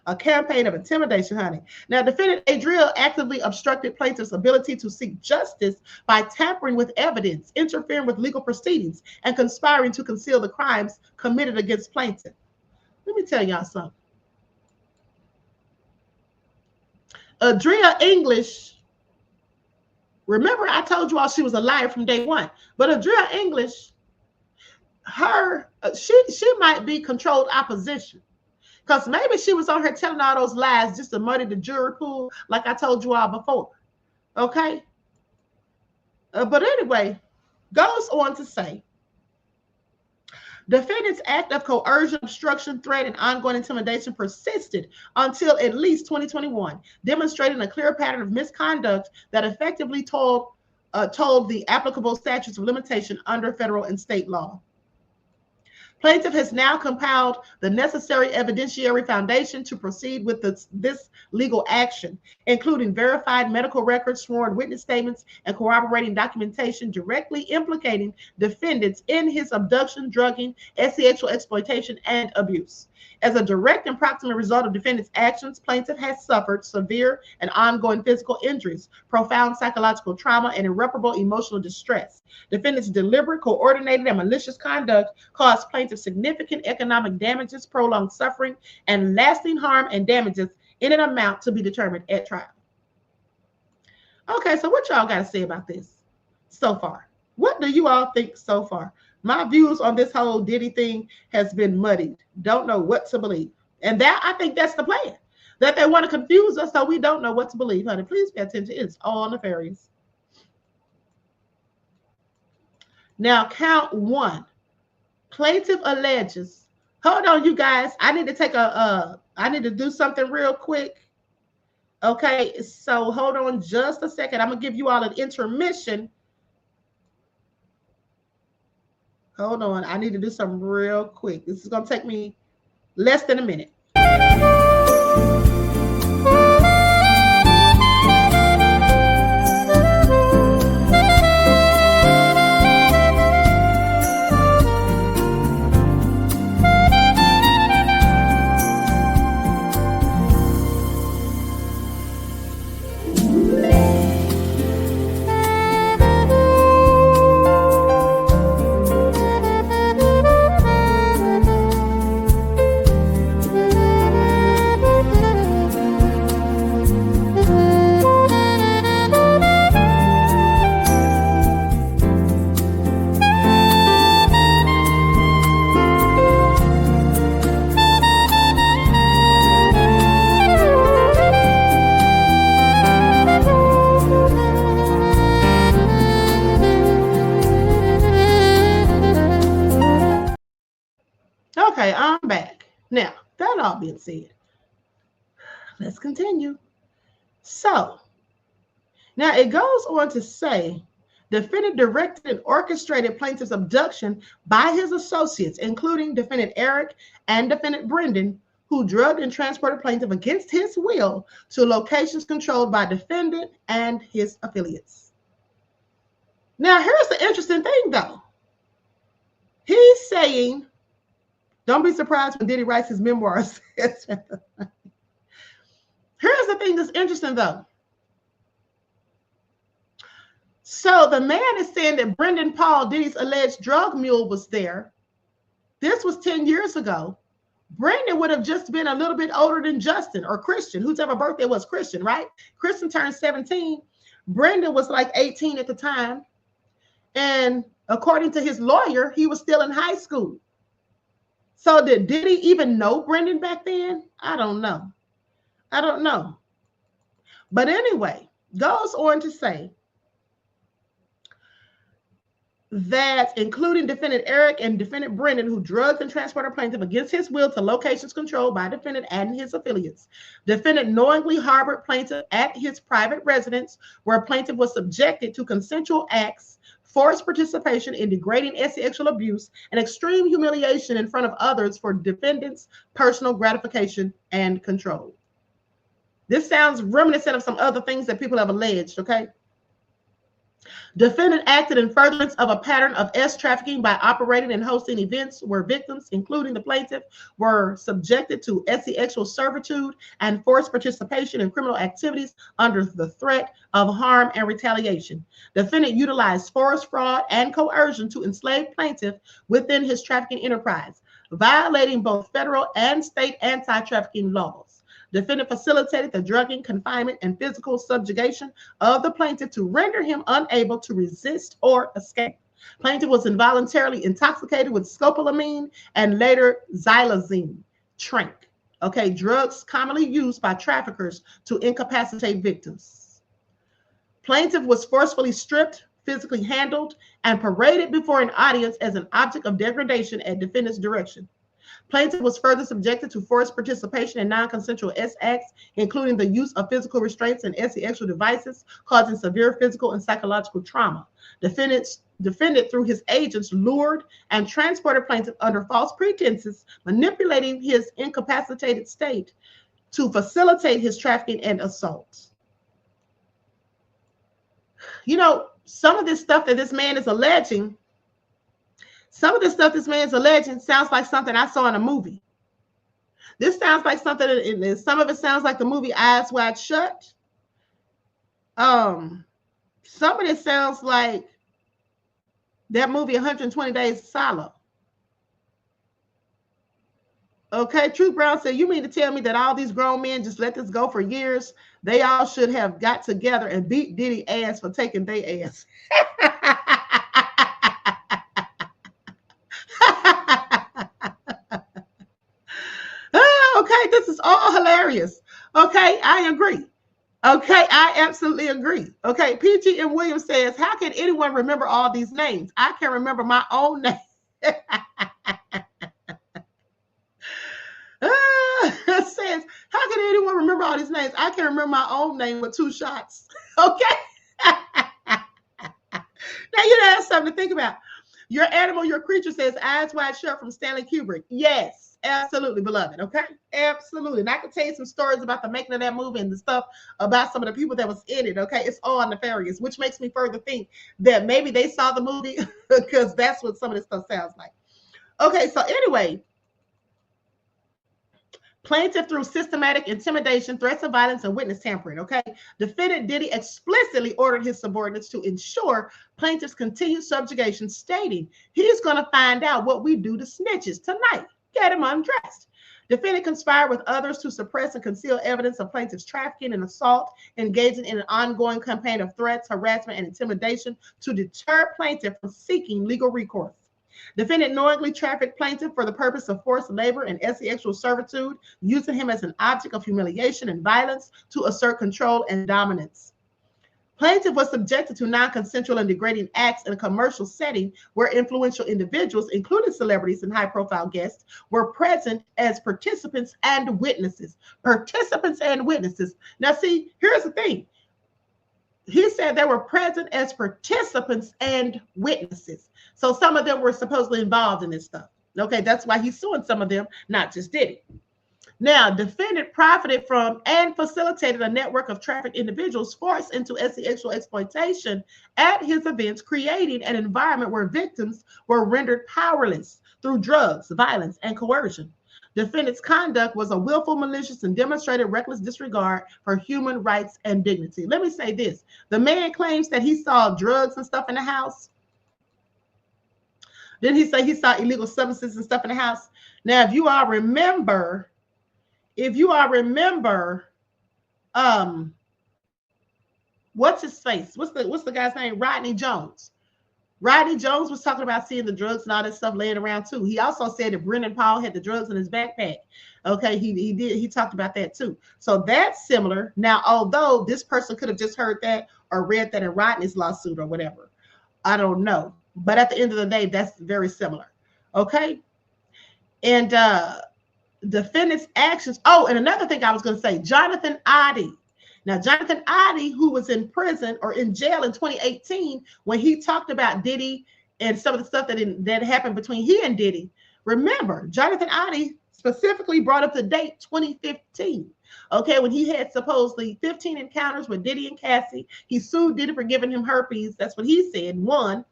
A campaign of intimidation, honey. Now, defendant Adriel actively obstructed plaintiff's ability to seek justice by tampering with evidence, interfering with legal proceedings, and conspiring to conceal the crimes committed against plaintiff. Let me tell y'all something. Adria English, remember I told you all she was a liar from day one, but Adria English, she might be controlled opposition. Because maybe she was on her telling all those lies just to muddy the jury pool, like I told you all before. Okay? But anyway, goes on to say, defendant's act of coercion, obstruction, threat, and ongoing intimidation persisted until at least 2021, demonstrating a clear pattern of misconduct that effectively told the applicable statutes of limitation under federal and state law. Plaintiff has now compiled the necessary evidentiary foundation to proceed with this legal action, including verified medical records, sworn witness statements, and corroborating documentation directly implicating defendants in his abduction, drugging, sexual exploitation, and abuse. As a direct and proximate result of defendant's actions, plaintiff has suffered severe and ongoing physical injuries, profound psychological trauma, and irreparable emotional distress. Defendant's deliberate, coordinated, and malicious conduct caused plaintiff significant economic damages, prolonged suffering, and lasting harm and damages in an amount to be determined at trial. Okay, so what y'all got to say about this? so far? What do you all think so far? My views on this whole Diddy thing has been muddied. Don't know what to believe. And that, I think that's the plan. That they want to confuse us so we don't know what to believe, honey. Please pay attention. It's all nefarious. Now, count one. Plaintiff alleges. Hold on, you guys. I need to do something real quick. Okay, so hold on just a second. I'm going to give you all an intermission. Hold on. I need to do something real quick. This is going to take me less than a minute. Okay, I'm back. Now, that all being said, let's continue. So, now it goes on to say, defendant directed and orchestrated plaintiff's abduction by his associates, including defendant Eric and defendant Brendan, who drugged and transported plaintiff against his will to locations controlled by defendant and his affiliates. Now, here's the interesting thing, though. He's saying, don't be surprised when Diddy writes his memoirs. Here's the thing that's interesting, though. So the man is saying that Brendan Paul, Diddy's alleged drug mule, was there. This was 10 years ago. Brendan would have just been a little bit older than Justin or Christian, whoever birthday was Christian, right? Christian turned 17. Brendan was like 18 at the time. And according to his lawyer, he was still in high school. So did Diddy even know Brendan back then? I don't know. But anyway, goes on to say that including defendant Eric and defendant Brendan, who drugged and transported plaintiff against his will to locations controlled by defendant and his affiliates. Defendant knowingly harbored plaintiff at his private residence, where plaintiff was subjected to consensual acts, forced participation in degrading sexual abuse, and extreme humiliation in front of others for defendant's personal gratification and control. This sounds reminiscent of some other things that people have alleged, okay? Defendant acted in furtherance of a pattern of trafficking by operating and hosting events where victims, including the plaintiff, were subjected to sexual servitude and forced participation in criminal activities under the threat of harm and retaliation. Defendant utilized force, fraud, and coercion to enslave plaintiff within his trafficking enterprise, violating both federal and state anti-trafficking laws. Defendant facilitated the drugging, confinement, and physical subjugation of the plaintiff to render him unable to resist or escape. Plaintiff was involuntarily intoxicated with scopolamine and later xylazine, tranq, okay, drugs commonly used by traffickers to incapacitate victims. Plaintiff was forcefully stripped, physically handled, and paraded before an audience as an object of degradation at defendant's direction. Plaintiff was further subjected to forced participation in non-consensual acts, including the use of physical restraints and sexual devices, causing severe physical and psychological trauma. Defendant, through his agents, lured and transported plaintiff under false pretenses, manipulating his incapacitated state to facilitate his trafficking and assault. You know, some of this stuff that this man is alleging, sounds like something I saw in a movie. This sounds like something, some of it sounds like the movie Eyes Wide Shut. Some of it sounds like that movie 120 Days of Solo. Okay, Truth Brown said, you mean to tell me that all these grown men just let this go for years? They all should have got together and beat Diddy ass for taking their ass. Okay, this is all hilarious. Okay, I agree. Okay, I absolutely agree. Okay, PG and Williams says, how can anyone remember all these names? I can remember my own name. Says, how can anyone remember all these names? I can remember my own name with 2 shots. Okay. Now you have something to think about. Your animal, your creature says, Eyes Wide Shut from Stanley Kubrick. Yes, absolutely, beloved. Okay, absolutely. And I can tell you some stories about the making of that movie and the stuff about some of the people that was in it. Okay, it's all nefarious, which makes me further think that maybe they saw the movie because that's what some of this stuff sounds like. Okay, so anyway, plaintiff through systematic intimidation, threats of violence, and witness tampering. Okay, defendant Diddy explicitly ordered his subordinates to ensure plaintiff's continued subjugation, stating he's going to find out what we do to snitches tonight. Get him undressed. Defendant conspired with others to suppress and conceal evidence of plaintiff's trafficking and assault, engaging in an ongoing campaign of threats, harassment, and intimidation to deter plaintiff from seeking legal recourse. Defendant knowingly trafficked plaintiff for the purpose of forced labor and sexual servitude, using him as an object of humiliation and violence to assert control and dominance. Plaintiff was subjected to non-consensual and degrading acts in a commercial setting where influential individuals, including celebrities and high-profile guests, were present as participants and witnesses. Participants and witnesses. Now, see, here's the thing. He said they were present as participants and witnesses. So some of them were supposedly involved in this stuff. Okay, that's why he's suing some of them, not just Diddy. Now, defendant profited from and facilitated a network of trafficked individuals forced into sexual exploitation at his events, creating an environment where victims were rendered powerless through drugs, violence, and coercion. Defendant's conduct was a willful, malicious, and demonstrated reckless disregard for human rights and dignity. Let me say this. The man claims that he saw drugs and stuff in the house. Then he say he saw illegal substances and stuff in the house. Now, if you all remember, what's his face? What's the guy's name? Rodney Jones. Rodney Jones was talking about seeing the drugs and all that stuff laying around too. He also said that Brendan Paul had the drugs in his backpack. Okay, he talked about that too. So that's similar. Now, although this person could have just heard that or read that in Rodney's lawsuit or whatever, I don't know. But at the end of the day, that's very similar. Okay, and defendant's actions. Oh, and another thing I was going to say, Jonathan Oddie. Now, Jonathan Oddie, who was in prison or in jail in 2018, when he talked about Diddy and some of the stuff that happened between he and Diddy, remember, Jonathan Oddie specifically brought up the date 2015. Okay, when he had supposedly 15 encounters with Diddy and Cassie. He sued Diddy for giving him herpes. That's what he said, one.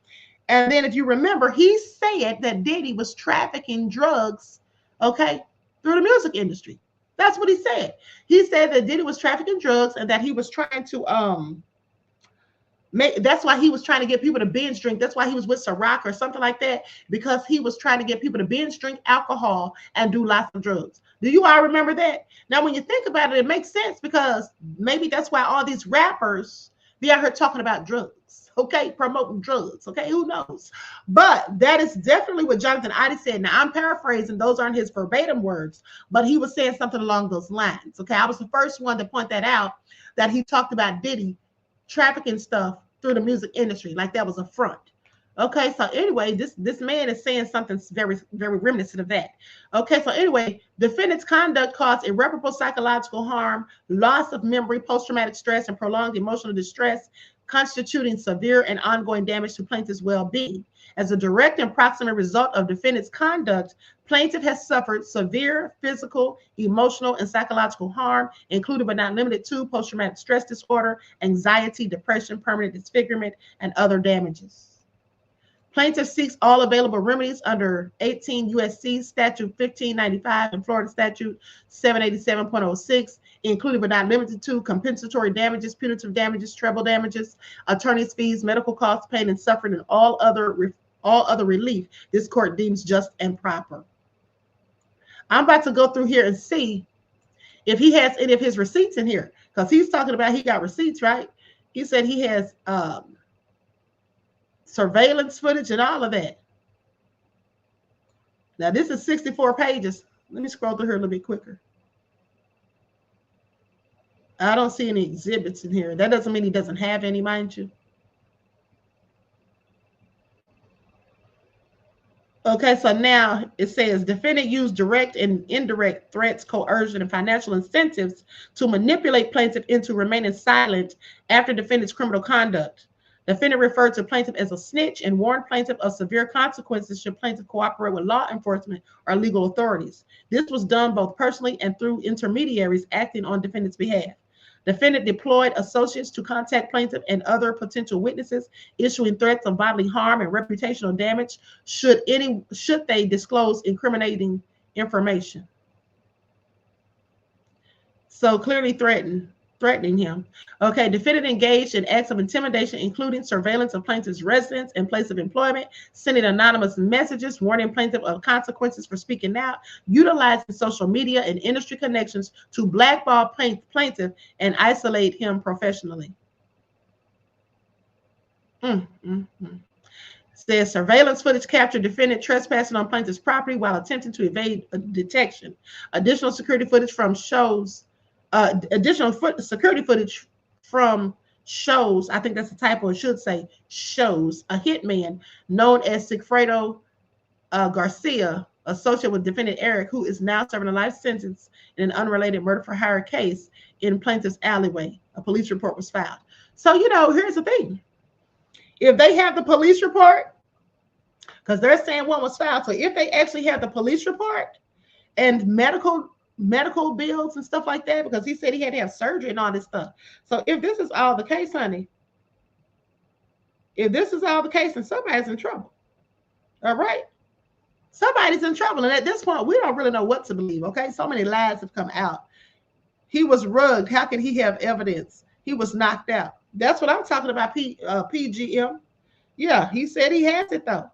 And then if you remember, he said that Diddy was trafficking drugs, okay, through the music industry. That's what he said. He said that Diddy was trafficking drugs and that he was trying to that's why he was trying to get people to binge drink. That's why he was with Ciroc or something like that, because he was trying to get people to binge drink alcohol and do lots of drugs. Do you all remember that? Now, when you think about it, it makes sense, because maybe that's why all these rappers be out here talking about drugs, okay, promoting drugs, okay, who knows? But that is definitely what Jonathan Oddie said. Now, I'm paraphrasing, those aren't his verbatim words, but he was saying something along those lines, okay? I was the first one to point that out, that he talked about Diddy trafficking stuff through the music industry, like that was a front. Okay, so anyway, this man is saying something very, very reminiscent of that. Okay, so anyway, defendant's conduct caused irreparable psychological harm, loss of memory, post-traumatic stress, and prolonged emotional distress, constituting severe and ongoing damage to plaintiff's well-being. As a direct and proximate result of defendant's conduct, plaintiff has suffered severe physical, emotional, and psychological harm, including but not limited to post-traumatic stress disorder, anxiety, depression, permanent disfigurement, and other damages. Plaintiff seeks all available remedies under 18 U.S.C. Statute 1595 and Florida Statute 787.06, including but not limited to compensatory damages, punitive damages, treble damages, attorney's fees, medical costs, pain and suffering, and all other relief this court deems just and proper. I'm about to go through here and see if he has any of his receipts in here, because he's talking about he got receipts, right? He said he has surveillance footage and all of that. Now, this is 64 pages. Let me scroll through here a little bit quicker. I don't see any exhibits in here. That doesn't mean he doesn't have any, mind you. Okay, so now it says defendant used direct and indirect threats, coercion, and financial incentives to manipulate plaintiff into remaining silent after defendant's criminal conduct. Defendant referred to plaintiff as a snitch and warned plaintiff of severe consequences should plaintiff cooperate with law enforcement or legal authorities. This was done both personally and through intermediaries acting on defendant's behalf. Defendant deployed associates to contact plaintiff and other potential witnesses, issuing threats of bodily harm and reputational damage should they disclose incriminating information. So clearly threatening him. Okay, defendant engaged in acts of intimidation, including surveillance of plaintiff's residence and place of employment, sending anonymous messages warning plaintiff of consequences for speaking out, utilizing social media and industry connections to blackball plaintiff and isolate him professionally. Says surveillance footage captured defendant trespassing on plaintiff's property while attempting to evade detection. Additional security footage from shows. Security footage from shows, I think that's a typo, it should say shows, a hitman known as Sigfredo Garcia, associated with defendant Eric, who is now serving a life sentence in an unrelated murder for hire case in plaintiff's alleyway. A police report was filed. So, here's the thing. If they have the police report, because they're saying one was filed, so if they actually have the police report and medical bills and stuff like that, because he said he had to have surgery and all this stuff. So if this is all the case, honey, if this is all the case, then somebody's in trouble. All right? Somebody's in trouble. And at this point, we don't really know what to believe, okay? So many lies have come out. He was rugged. How can he have evidence? He was knocked out. That's what I'm talking about, PGM. Yeah, he said he has it, though.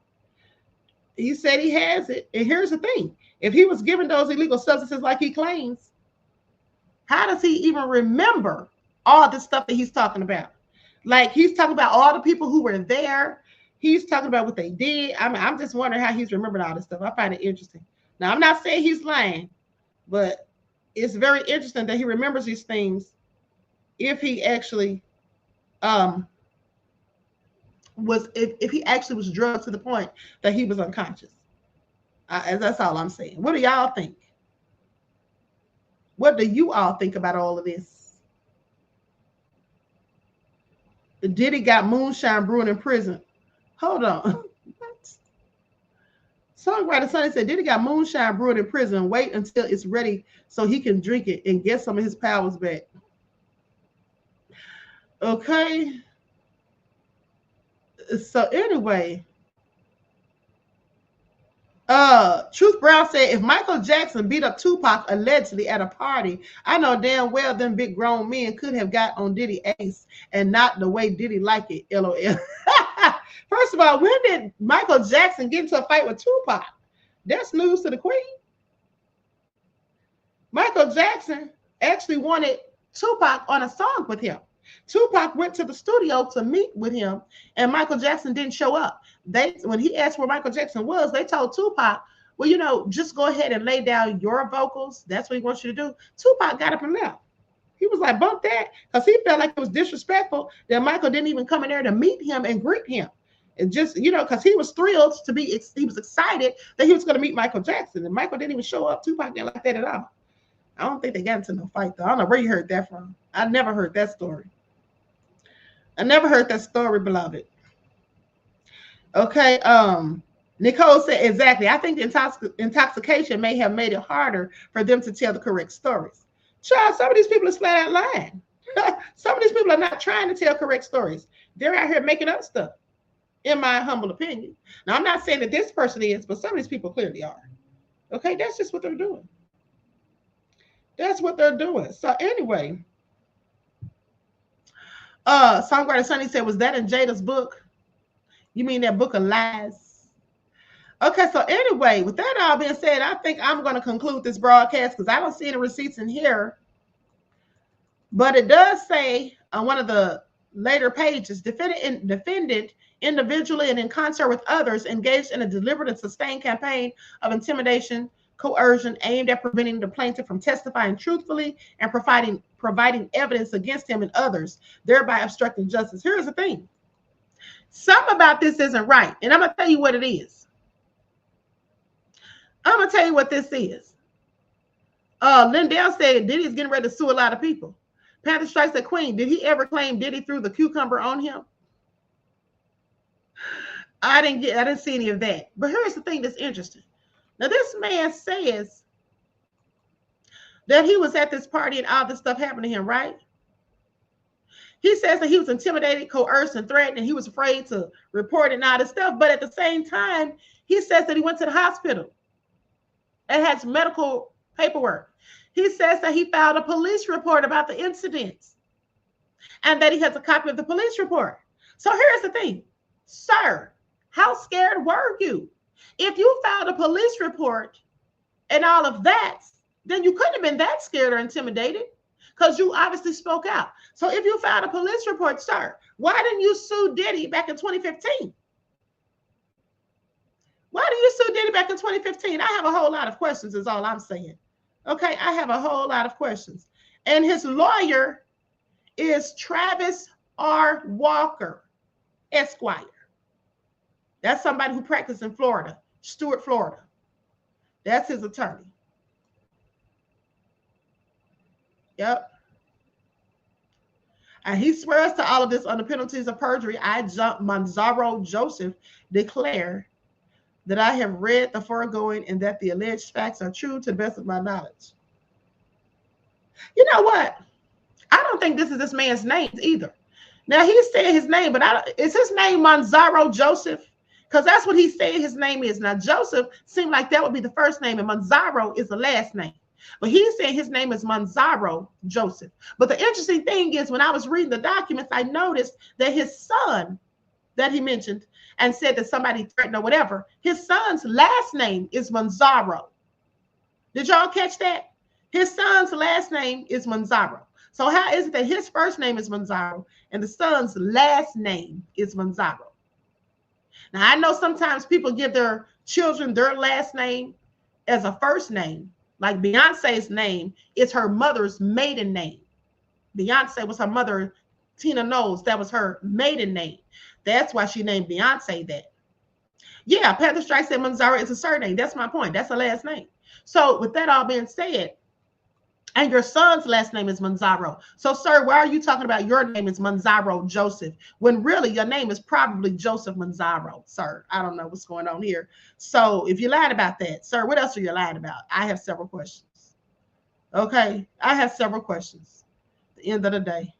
He said he has it. And here's the thing. If he was given those illegal substances like he claims, how does he even remember all the stuff that he's talking about? Like, he's talking about all the people who were there. He's talking about what they did. I'm just wondering how he's remembered all this stuff. I find it interesting. Now, I'm not saying he's lying, but it's very interesting that he remembers these things if he actually if he actually was drugged to the point that he was unconscious. That's all I'm saying. What do y'all think? What do you all think about all of this? Diddy got moonshine brewing in prison. Hold on. What? Songwriter Sonny said Diddy got moonshine brewing in prison. Wait until it's ready so he can drink it and get some of his powers back. Okay. So anyway, Truth Brown said, if Michael Jackson beat up Tupac allegedly at a party, I know damn well them big grown men could have got on Diddy ace and not the way Diddy like it, LOL. First of all, when did Michael Jackson get into a fight with Tupac? That's news to the queen. Michael Jackson actually wanted Tupac on a song with him. Tupac went to the studio to meet with him, and Michael Jackson didn't show up. When he asked where Michael Jackson was, they told Tupac, well, just go ahead and lay down your vocals. That's what he wants you to do. Tupac got up and left. He was like, bump that, because he felt like it was disrespectful that Michael didn't even come in there to meet him and greet him. And just, because he was thrilled he was excited that he was going to meet Michael Jackson, and Michael didn't even show up. Tupac didn't like that at all. I don't think they got into no fight, though. I don't know where you heard that from. I never heard that story. Beloved. Okay. Nicole said, exactly. I think intoxication may have made it harder for them to tell the correct stories. Child, some of these people are flat out lying. Some of these people are not trying to tell correct stories. They're out here making up stuff, in my humble opinion. Now, I'm not saying that this person is, but some of these people clearly are. Okay, that's just what they're doing. That's what they're doing. So anyway, Songwriter Sonny said, was that in Jada's book? You mean that book of lies? Okay, so anyway, with that all being said, I think I'm going to conclude this broadcast because I don't see any receipts in here. But it does say on one of the later pages, defendant individually and in concert with others engaged in a deliberate and sustained campaign of intimidation, coercion aimed at preventing the plaintiff from testifying truthfully and providing evidence against him and others, thereby obstructing justice. Here's the thing. Something about this isn't right, and I'm going to tell you what it is. I'm going to tell you what this is. Lindell said Diddy's getting ready to sue a lot of people. Panther strikes at Queen. Did he ever claim Diddy threw the cucumber on him? I didn't see any of that. But here's the thing that's interesting. Now, this man says that he was at this party and all this stuff happened to him, right? He says that he was intimidated, coerced, and threatened, and he was afraid to report it and all this stuff. But at the same time, he says that he went to the hospital and has medical paperwork. He says that he filed a police report about the incidents and that he has a copy of the police report. So here's the thing, sir, how scared were you? If you filed a police report and all of that, then you couldn't have been that scared or intimidated because you obviously spoke out. So if you filed a police report, sir, why didn't you sue Diddy back in 2015? Why did you sue Diddy back in 2015? I have a whole lot of questions is all I'm saying. Okay, I have a whole lot of questions. And his lawyer is Travis R. Walker, Esquire. That's somebody who practiced in Florida, Stuart, Florida. That's his attorney. Yep. And he swears to all of this under penalties of perjury. Manzaro Joseph declare that I have read the foregoing and that the alleged facts are true to the best of my knowledge. You know what? I don't think this is this man's name either. Now, he said his name, but is his name Manzaro Joseph? Because that's what he said his name is. Now, Joseph seemed like that would be the first name, and Manzaro is the last name. But he said his name is Manzaro Joseph. But the interesting thing is, when I was reading the documents, I noticed that his son that he mentioned and said that somebody threatened or whatever, his son's last name is Manzaro. Did y'all catch that? His son's last name is Manzaro. So how is it that his first name is Manzaro and the son's last name is Manzaro? Now, I know sometimes people give their children their last name as a first name. Like Beyonce's name is her mother's maiden name. Beyonce was her mother, Tina Knowles. That was her maiden name. That's why she named Beyonce that. Yeah, Panther Strike said Manzaro is a surname. That's my point. That's a last name. So with that all being said, and your son's last name is Manzaro. So, sir, why are you talking about your name is Manzaro Joseph when really your name is probably Joseph Manzaro, sir? I don't know what's going on here. So if you lied about that, sir, what else are you lying about? I have several questions. Okay, I have several questions at the end of the day.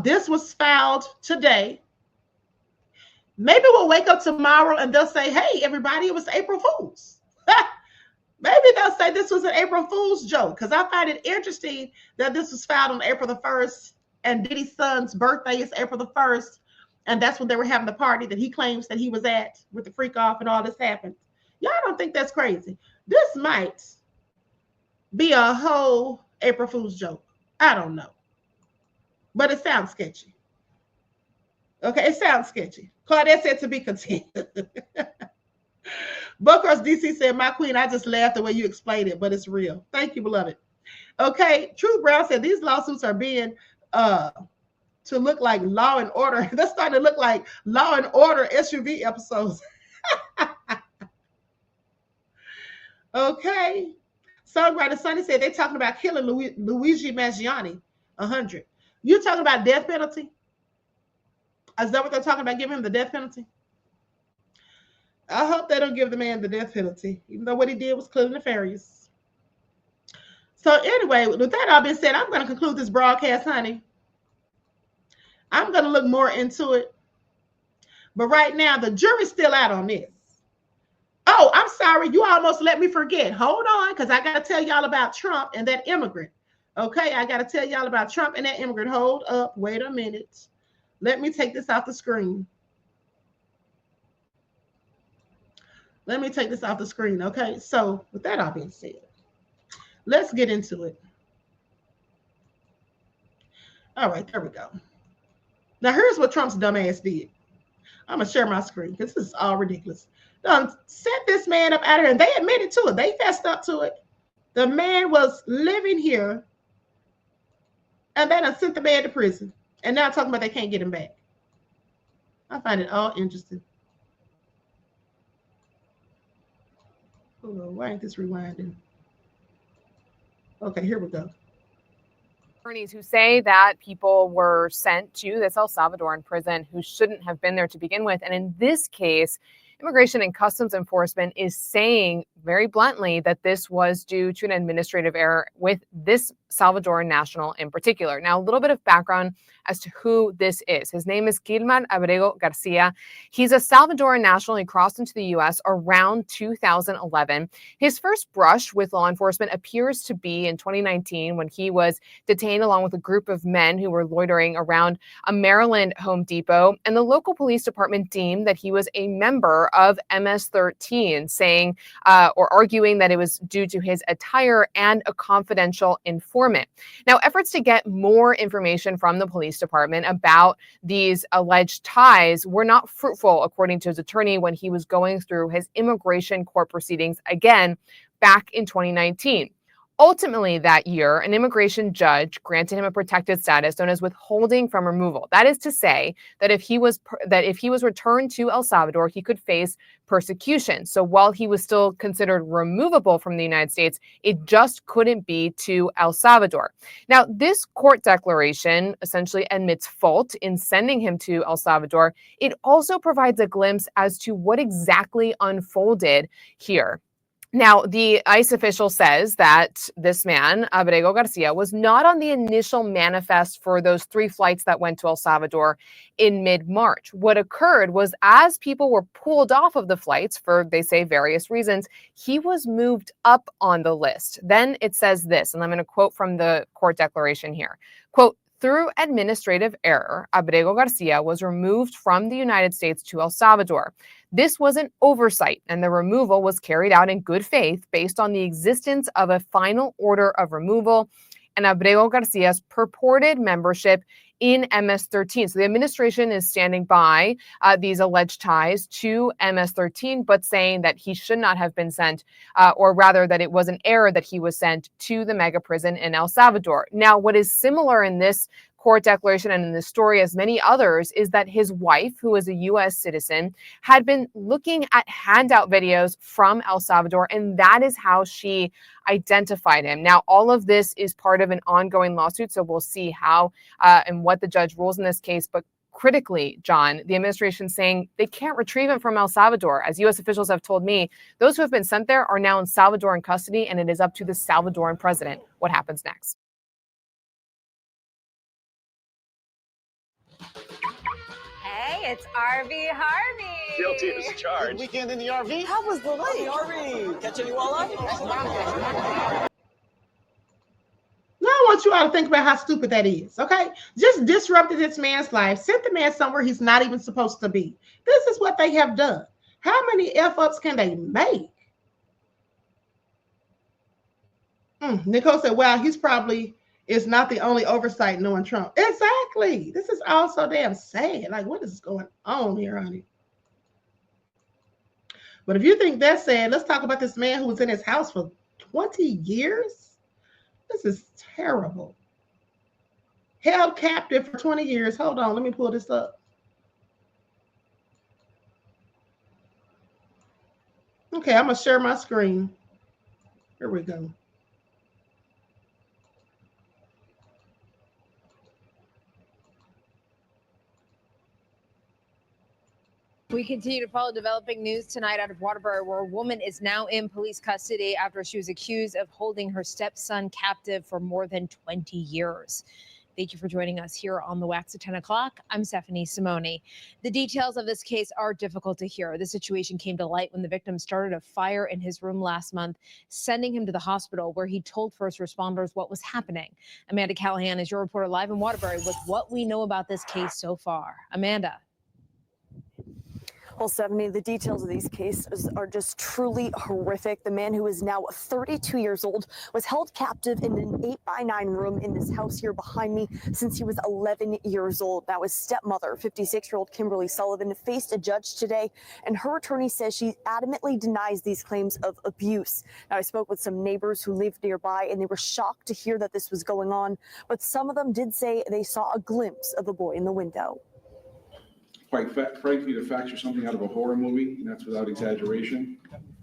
This was filed today. Maybe we'll wake up tomorrow and they'll say, hey, everybody, it was April Fool's. Maybe they'll say this was an April Fool's joke, because I find it interesting that this was filed on April the 1st and Diddy's son's birthday is April the 1st. And that's when they were having the party that he claims that he was at with the freak off and all this happened. Y'all don't think that's crazy? This might be a whole April Fool's joke. I don't know. But it sounds sketchy. Okay, it sounds sketchy. Claudette said to be continued. Buckers DC said, my queen, I just laughed the way you explained it, but it's real. Thank you, beloved. Okay, Truth Brown said these lawsuits are being to look like Law and Order. That's starting to look like Law and Order SUV episodes. Okay. Songwriter Sonny said they're talking about killing Luigi Maggiani 100. You talking about death penalty? Is that what they're talking about, giving him the death penalty? I hope they don't give the man the death penalty, even though what he did was clearly nefarious. So anyway, with that all being said, I'm going to conclude this broadcast, honey. I'm going to look more into it. But right now, the jury's still out on this. Oh, I'm sorry. You almost let me forget. Hold on, because I got to tell y'all about Trump and that immigrant. Okay, I got to tell y'all about Trump and that immigrant. Hold up. Wait a minute. Let me take this off the screen. Let me take this off the screen, okay? So, with that all being said, let's get into it. All right, there we go. Now, here's what Trump's dumbass did. I'm gonna share my screen because this is all ridiculous. Set this man up out of here, and they admitted to it. They fessed up to it. The man was living here, and they done sent the man to prison. And now talking about they can't get him back. I find it all interesting. Hold on, why ain't this rewinding? Okay, here we go. Attorneys who say that people were sent to this El Salvadoran prison who shouldn't have been there to begin with. And in this case, Immigration and Customs Enforcement is saying very bluntly that this was due to an administrative error with this Salvadoran national in particular. Now, a little bit of background as to who this is. His name is Gilman Abrego Garcia. He's a Salvadoran national. He crossed into the U.S. around 2011. His first brush with law enforcement appears to be in 2019 when he was detained along with a group of men who were loitering around a Maryland Home Depot. And the local police department deemed that he was a member of MS-13, saying or arguing that it was due to his attire and a confidential informant. Now, efforts to get more information from the police department about these alleged ties were not fruitful, according to his attorney, when he was going through his immigration court proceedings again back in 2019. Ultimately, that year, an immigration judge granted him a protected status known as withholding from removal. That is to say that if he was returned to El Salvador, he could face persecution. So while he was still considered removable from the United States, it just couldn't be to El Salvador. Now, this court declaration essentially admits fault in sending him to El Salvador. It also provides a glimpse as to what exactly unfolded here. Now, the ICE official says that this man, Abrego Garcia, was not on the initial manifest for those 3 flights that went to El Salvador in mid-March. What occurred was as people were pulled off of the flights for, they say, various reasons, he was moved up on the list. Then it says this, and I'm going to quote from the court declaration here. Quote, through administrative error, Abrego Garcia was removed from the United States to El Salvador. This was an oversight, and the removal was carried out in good faith based on the existence of a final order of removal and Abrego Garcia's purported membership in MS-13. So the administration is standing by these alleged ties to MS-13, but saying that he should not have been sent, or rather that it was an error that he was sent to the mega prison in El Salvador. Now, what is similar in this court declaration and in the story, as many others, is that his wife, who is a U.S. citizen, had been looking at handout videos from El Salvador, and that is how she identified him. Now, all of this is part of an ongoing lawsuit, so we'll see how and what the judge rules in this case. But critically, John, the administration saying they can't retrieve him from El Salvador. As U.S. officials have told me, those who have been sent there are now in Salvadoran custody, and it is up to the Salvadoran president what happens next. Hey, it's RV Harvey. Guilty as charged. Good weekend in the RV? How was the lake? RV. Catch any walleye? Now I want you all to think about how stupid that is, okay? Just disrupted this man's life, sent the man somewhere he's not even supposed to be. This is what they have done. How many F-ups can they make? Nicole said, wow, he's probably is not the only oversight knowing Trump. Exactly. This is all so damn sad. Like, what is going on here, honey? But if you think that's sad, let's talk about this man who was in his house for 20 years. This is terrible. Held captive for 20 years. Hold on, let me pull this up. Okay, I'm going to share my screen. Here we go. We continue to follow developing news tonight out of Waterbury, where a woman is now in police custody after she was accused of holding her stepson captive for more than 20 years. Thank you for joining us here on The Wax at 10 o'clock. I'm Stephanie Simone. The details of this case are difficult to hear. The situation came to light when the victim started a fire in his room last month, sending him to the hospital where he told first responders what was happening. Amanda Callahan is your reporter live in Waterbury with what we know about this case so far. Amanda. Well, Stephanie, the details of these cases are just truly horrific. The man, who is now 32 years old, was held captive in an 8x9 room in this house here behind me since he was 11 years old. Now, his stepmother, 56-year-old Kimberly Sullivan, faced a judge today, and her attorney says she adamantly denies these claims of abuse. Now, I spoke with some neighbors who lived nearby, and they were shocked to hear that this was going on, but some of them did say they saw a glimpse of a boy in the window. Quite frankly, the facts are something out of a horror movie, and that's without exaggeration.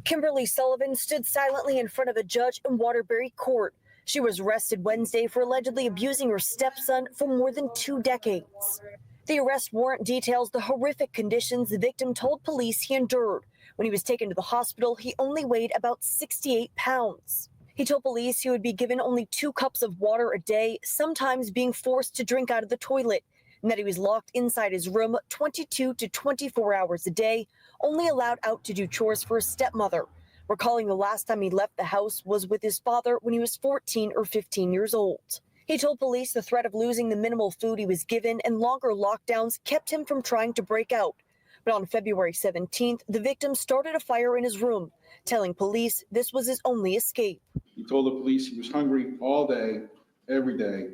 Kimberly Sullivan stood silently in front of a judge in Waterbury Court. She was arrested Wednesday for allegedly abusing her stepson for more than 2 decades. The arrest warrant details the horrific conditions the victim told police he endured. When he was taken to the hospital, he only weighed about 68 pounds. He told police he would be given only 2 cups of water a day, sometimes being forced to drink out of the toilet, and that he was locked inside his room 22 to 24 hours a day, only allowed out to do chores for his stepmother, recalling the last time he left the house was with his father when he was 14 or 15 years old. He told police the threat of losing the minimal food he was given and longer lockdowns kept him from trying to break out. But on February 17th, the victim started a fire in his room, telling police this was his only escape. He told the police he was hungry all day, every day,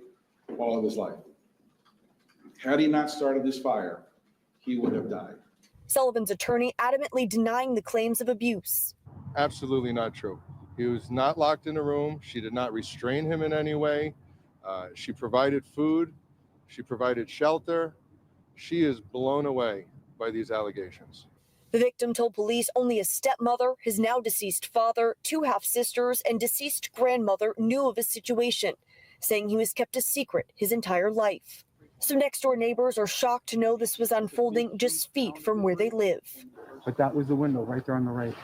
all of his life. Had he not started this fire, he would have died. Sullivan's attorney adamantly denying the claims of abuse. Absolutely not true. He was not locked in a room. She did not restrain him in any way. She provided food. She provided shelter. She is blown away by these allegations. The victim told police only his stepmother, his now deceased father, 2 half-sisters, and deceased grandmother knew of his situation, saying he was kept a secret his entire life. Some next-door neighbors are shocked to know this was unfolding just feet from where they live. But that was the window right there on the right.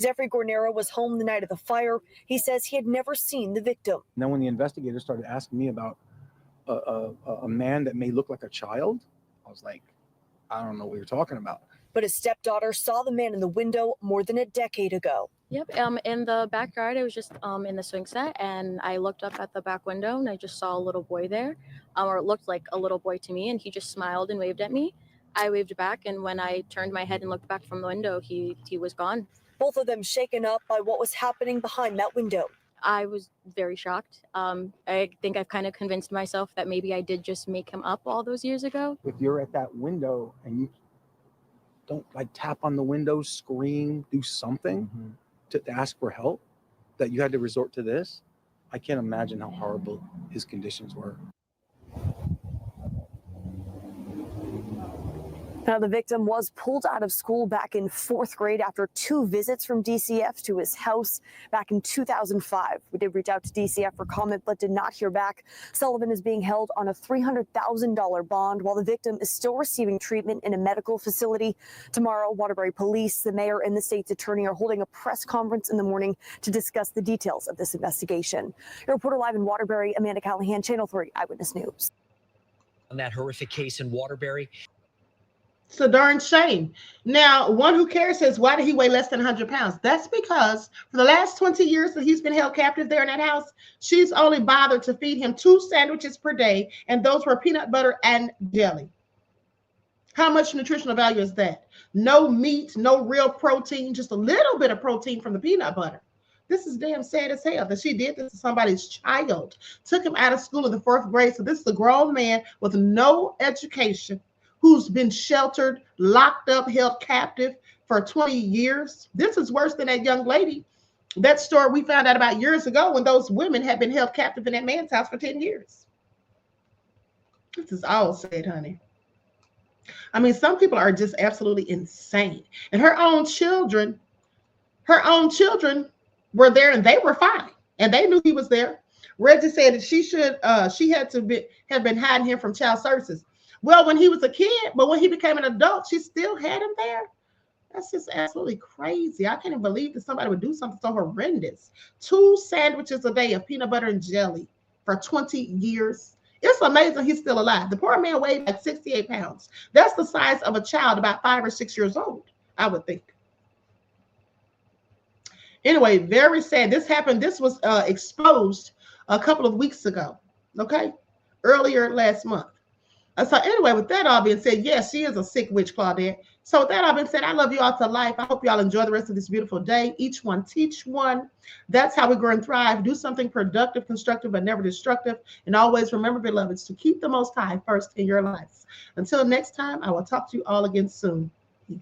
Zephyr Gornero was home the night of the fire. He says he had never seen the victim. And then when the investigators started asking me about a man that may look like a child, I was like, I don't know what you're talking about. But his stepdaughter saw the man in the window more than a decade ago. Yep, in the backyard, I was just in the swing set, and I looked up at the back window, and I just saw a little boy there, or it looked like a little boy to me, and he just smiled and waved at me. I waved back, and when I turned my head and looked back from the window, he was gone. Both of them shaken up by what was happening behind that window. I was very shocked. I think I've kind of convinced myself that maybe I did just make him up all those years ago. If you're at that window and you don't like tap on the window, scream, do something to ask for help, that you had to resort to this, I can't imagine how horrible his conditions were. Now, the victim was pulled out of school back in 4th grade after 2 visits from DCF to his house back in 2005. We did reach out to DCF for comment, but did not hear back. Sullivan is being held on a $300,000 bond, while the victim is still receiving treatment in a medical facility. Tomorrow, Waterbury Police, the mayor, and the state's attorney are holding a press conference in the morning to discuss the details of this investigation. Your reporter live in Waterbury, Amanda Callahan, Channel 3 Eyewitness News. On that horrific case in Waterbury. It's a darn shame. Now, one who cares says, why did he weigh less than 100 pounds? That's because for the last 20 years that he's been held captive there in that house, she's only bothered to feed him 2 sandwiches per day, and those were peanut butter and jelly. How much nutritional value is that? No meat, no real protein, just a little bit of protein from the peanut butter. This is damn sad as hell that she did this to somebody's child. Took him out of school in the 4th grade. So this is a grown man with no education, who's been sheltered, locked up, held captive for 20 years. This is worse than that young lady. That story we found out about years ago when those women had been held captive in that man's house for 10 years. This is all sad, honey. I mean, some people are just absolutely insane. And her own children were there and they were fine. And they knew he was there. Reggie said that she had to have been hiding him from child services. Well, when he was a kid, but when he became an adult, she still had him there. That's just absolutely crazy. I can't even believe that somebody would do something so horrendous. 2 sandwiches a day of peanut butter and jelly for 20 years. It's amazing he's still alive. The poor man weighed like 68 pounds. That's the size of a child about 5 or 6 years old, I would think. Anyway, very sad. This happened. This was exposed a couple of weeks ago, okay? Earlier last month. So anyway, with that all being said, yes, she is a sick witch, Claudette. So with that all been said, I love you all to life. I hope you all enjoy the rest of this beautiful day. Each one teach one. That's how we grow and thrive. Do something productive, constructive, but never destructive. And always remember, beloveds, to keep the Most High first in your lives. Until next time, I will talk to you all again soon. Peace.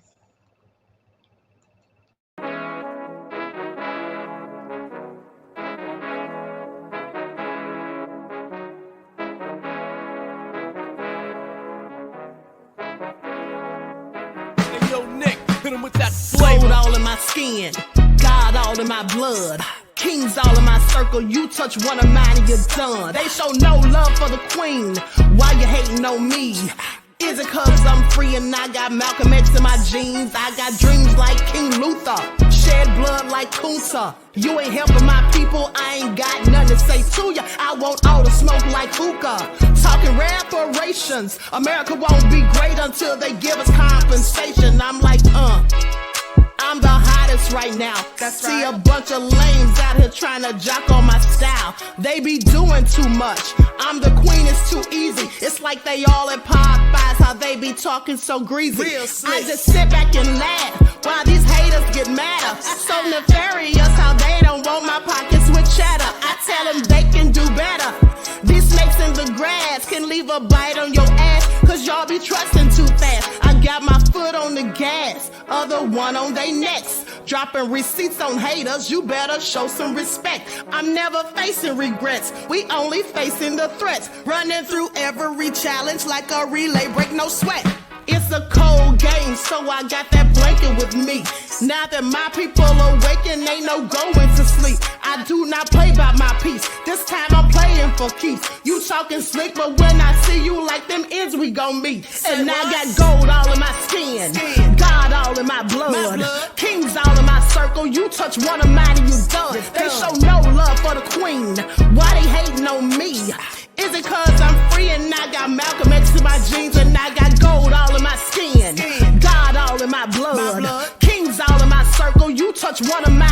Gold all in my skin, God all in my blood, kings all in my circle. You touch one of mine and you're done. They show no love for the queen. Why you hating on me? Is it cause I'm free and I got Malcolm X in my jeans? I got dreams like King Luther, shed blood like Kunta. You ain't helping my people, I ain't got nothing to say to ya. I want all the smoke like hookah. Talking reparations, America won't be great until they give us compensation. I'm like, I'm the hottest right now. See a bunch of lames out here trying to jock on my style. They be doing too much. I'm the queen, it's too easy. It's like they all at Popeyes, how they be talking so greasy. I just sit back and laugh while these haters get madder. So nefarious how they don't want my pockets with cheddar. I tell them they can do better. These snakes in the grass can leave a bite on your ass, cause y'all be trusting too fast. I got my foot on the gas, other one on they necks. Dropping receipts on haters, you better show some respect. I'm never facing regrets, we only facing the threats. Running through every challenge like a relay, break no sweat. It's a cold game, so I got that blanket with me. Now that my people awaken, ain't no going to sleep. I do not play by my piece, this time I'm playing for keeps. You talking slick, but when I see you like them ends, we gon' meet. And I got gold all in my skin, God all in my blood, kings all in my circle. You touch one of mine and you done. They show no love for the queen. Why they hating on me? Is it cause I'm free and I got Malcolm X in my jeans and I got gold all in my skin, God all in my blood, kings all in my circle. You touch one of mine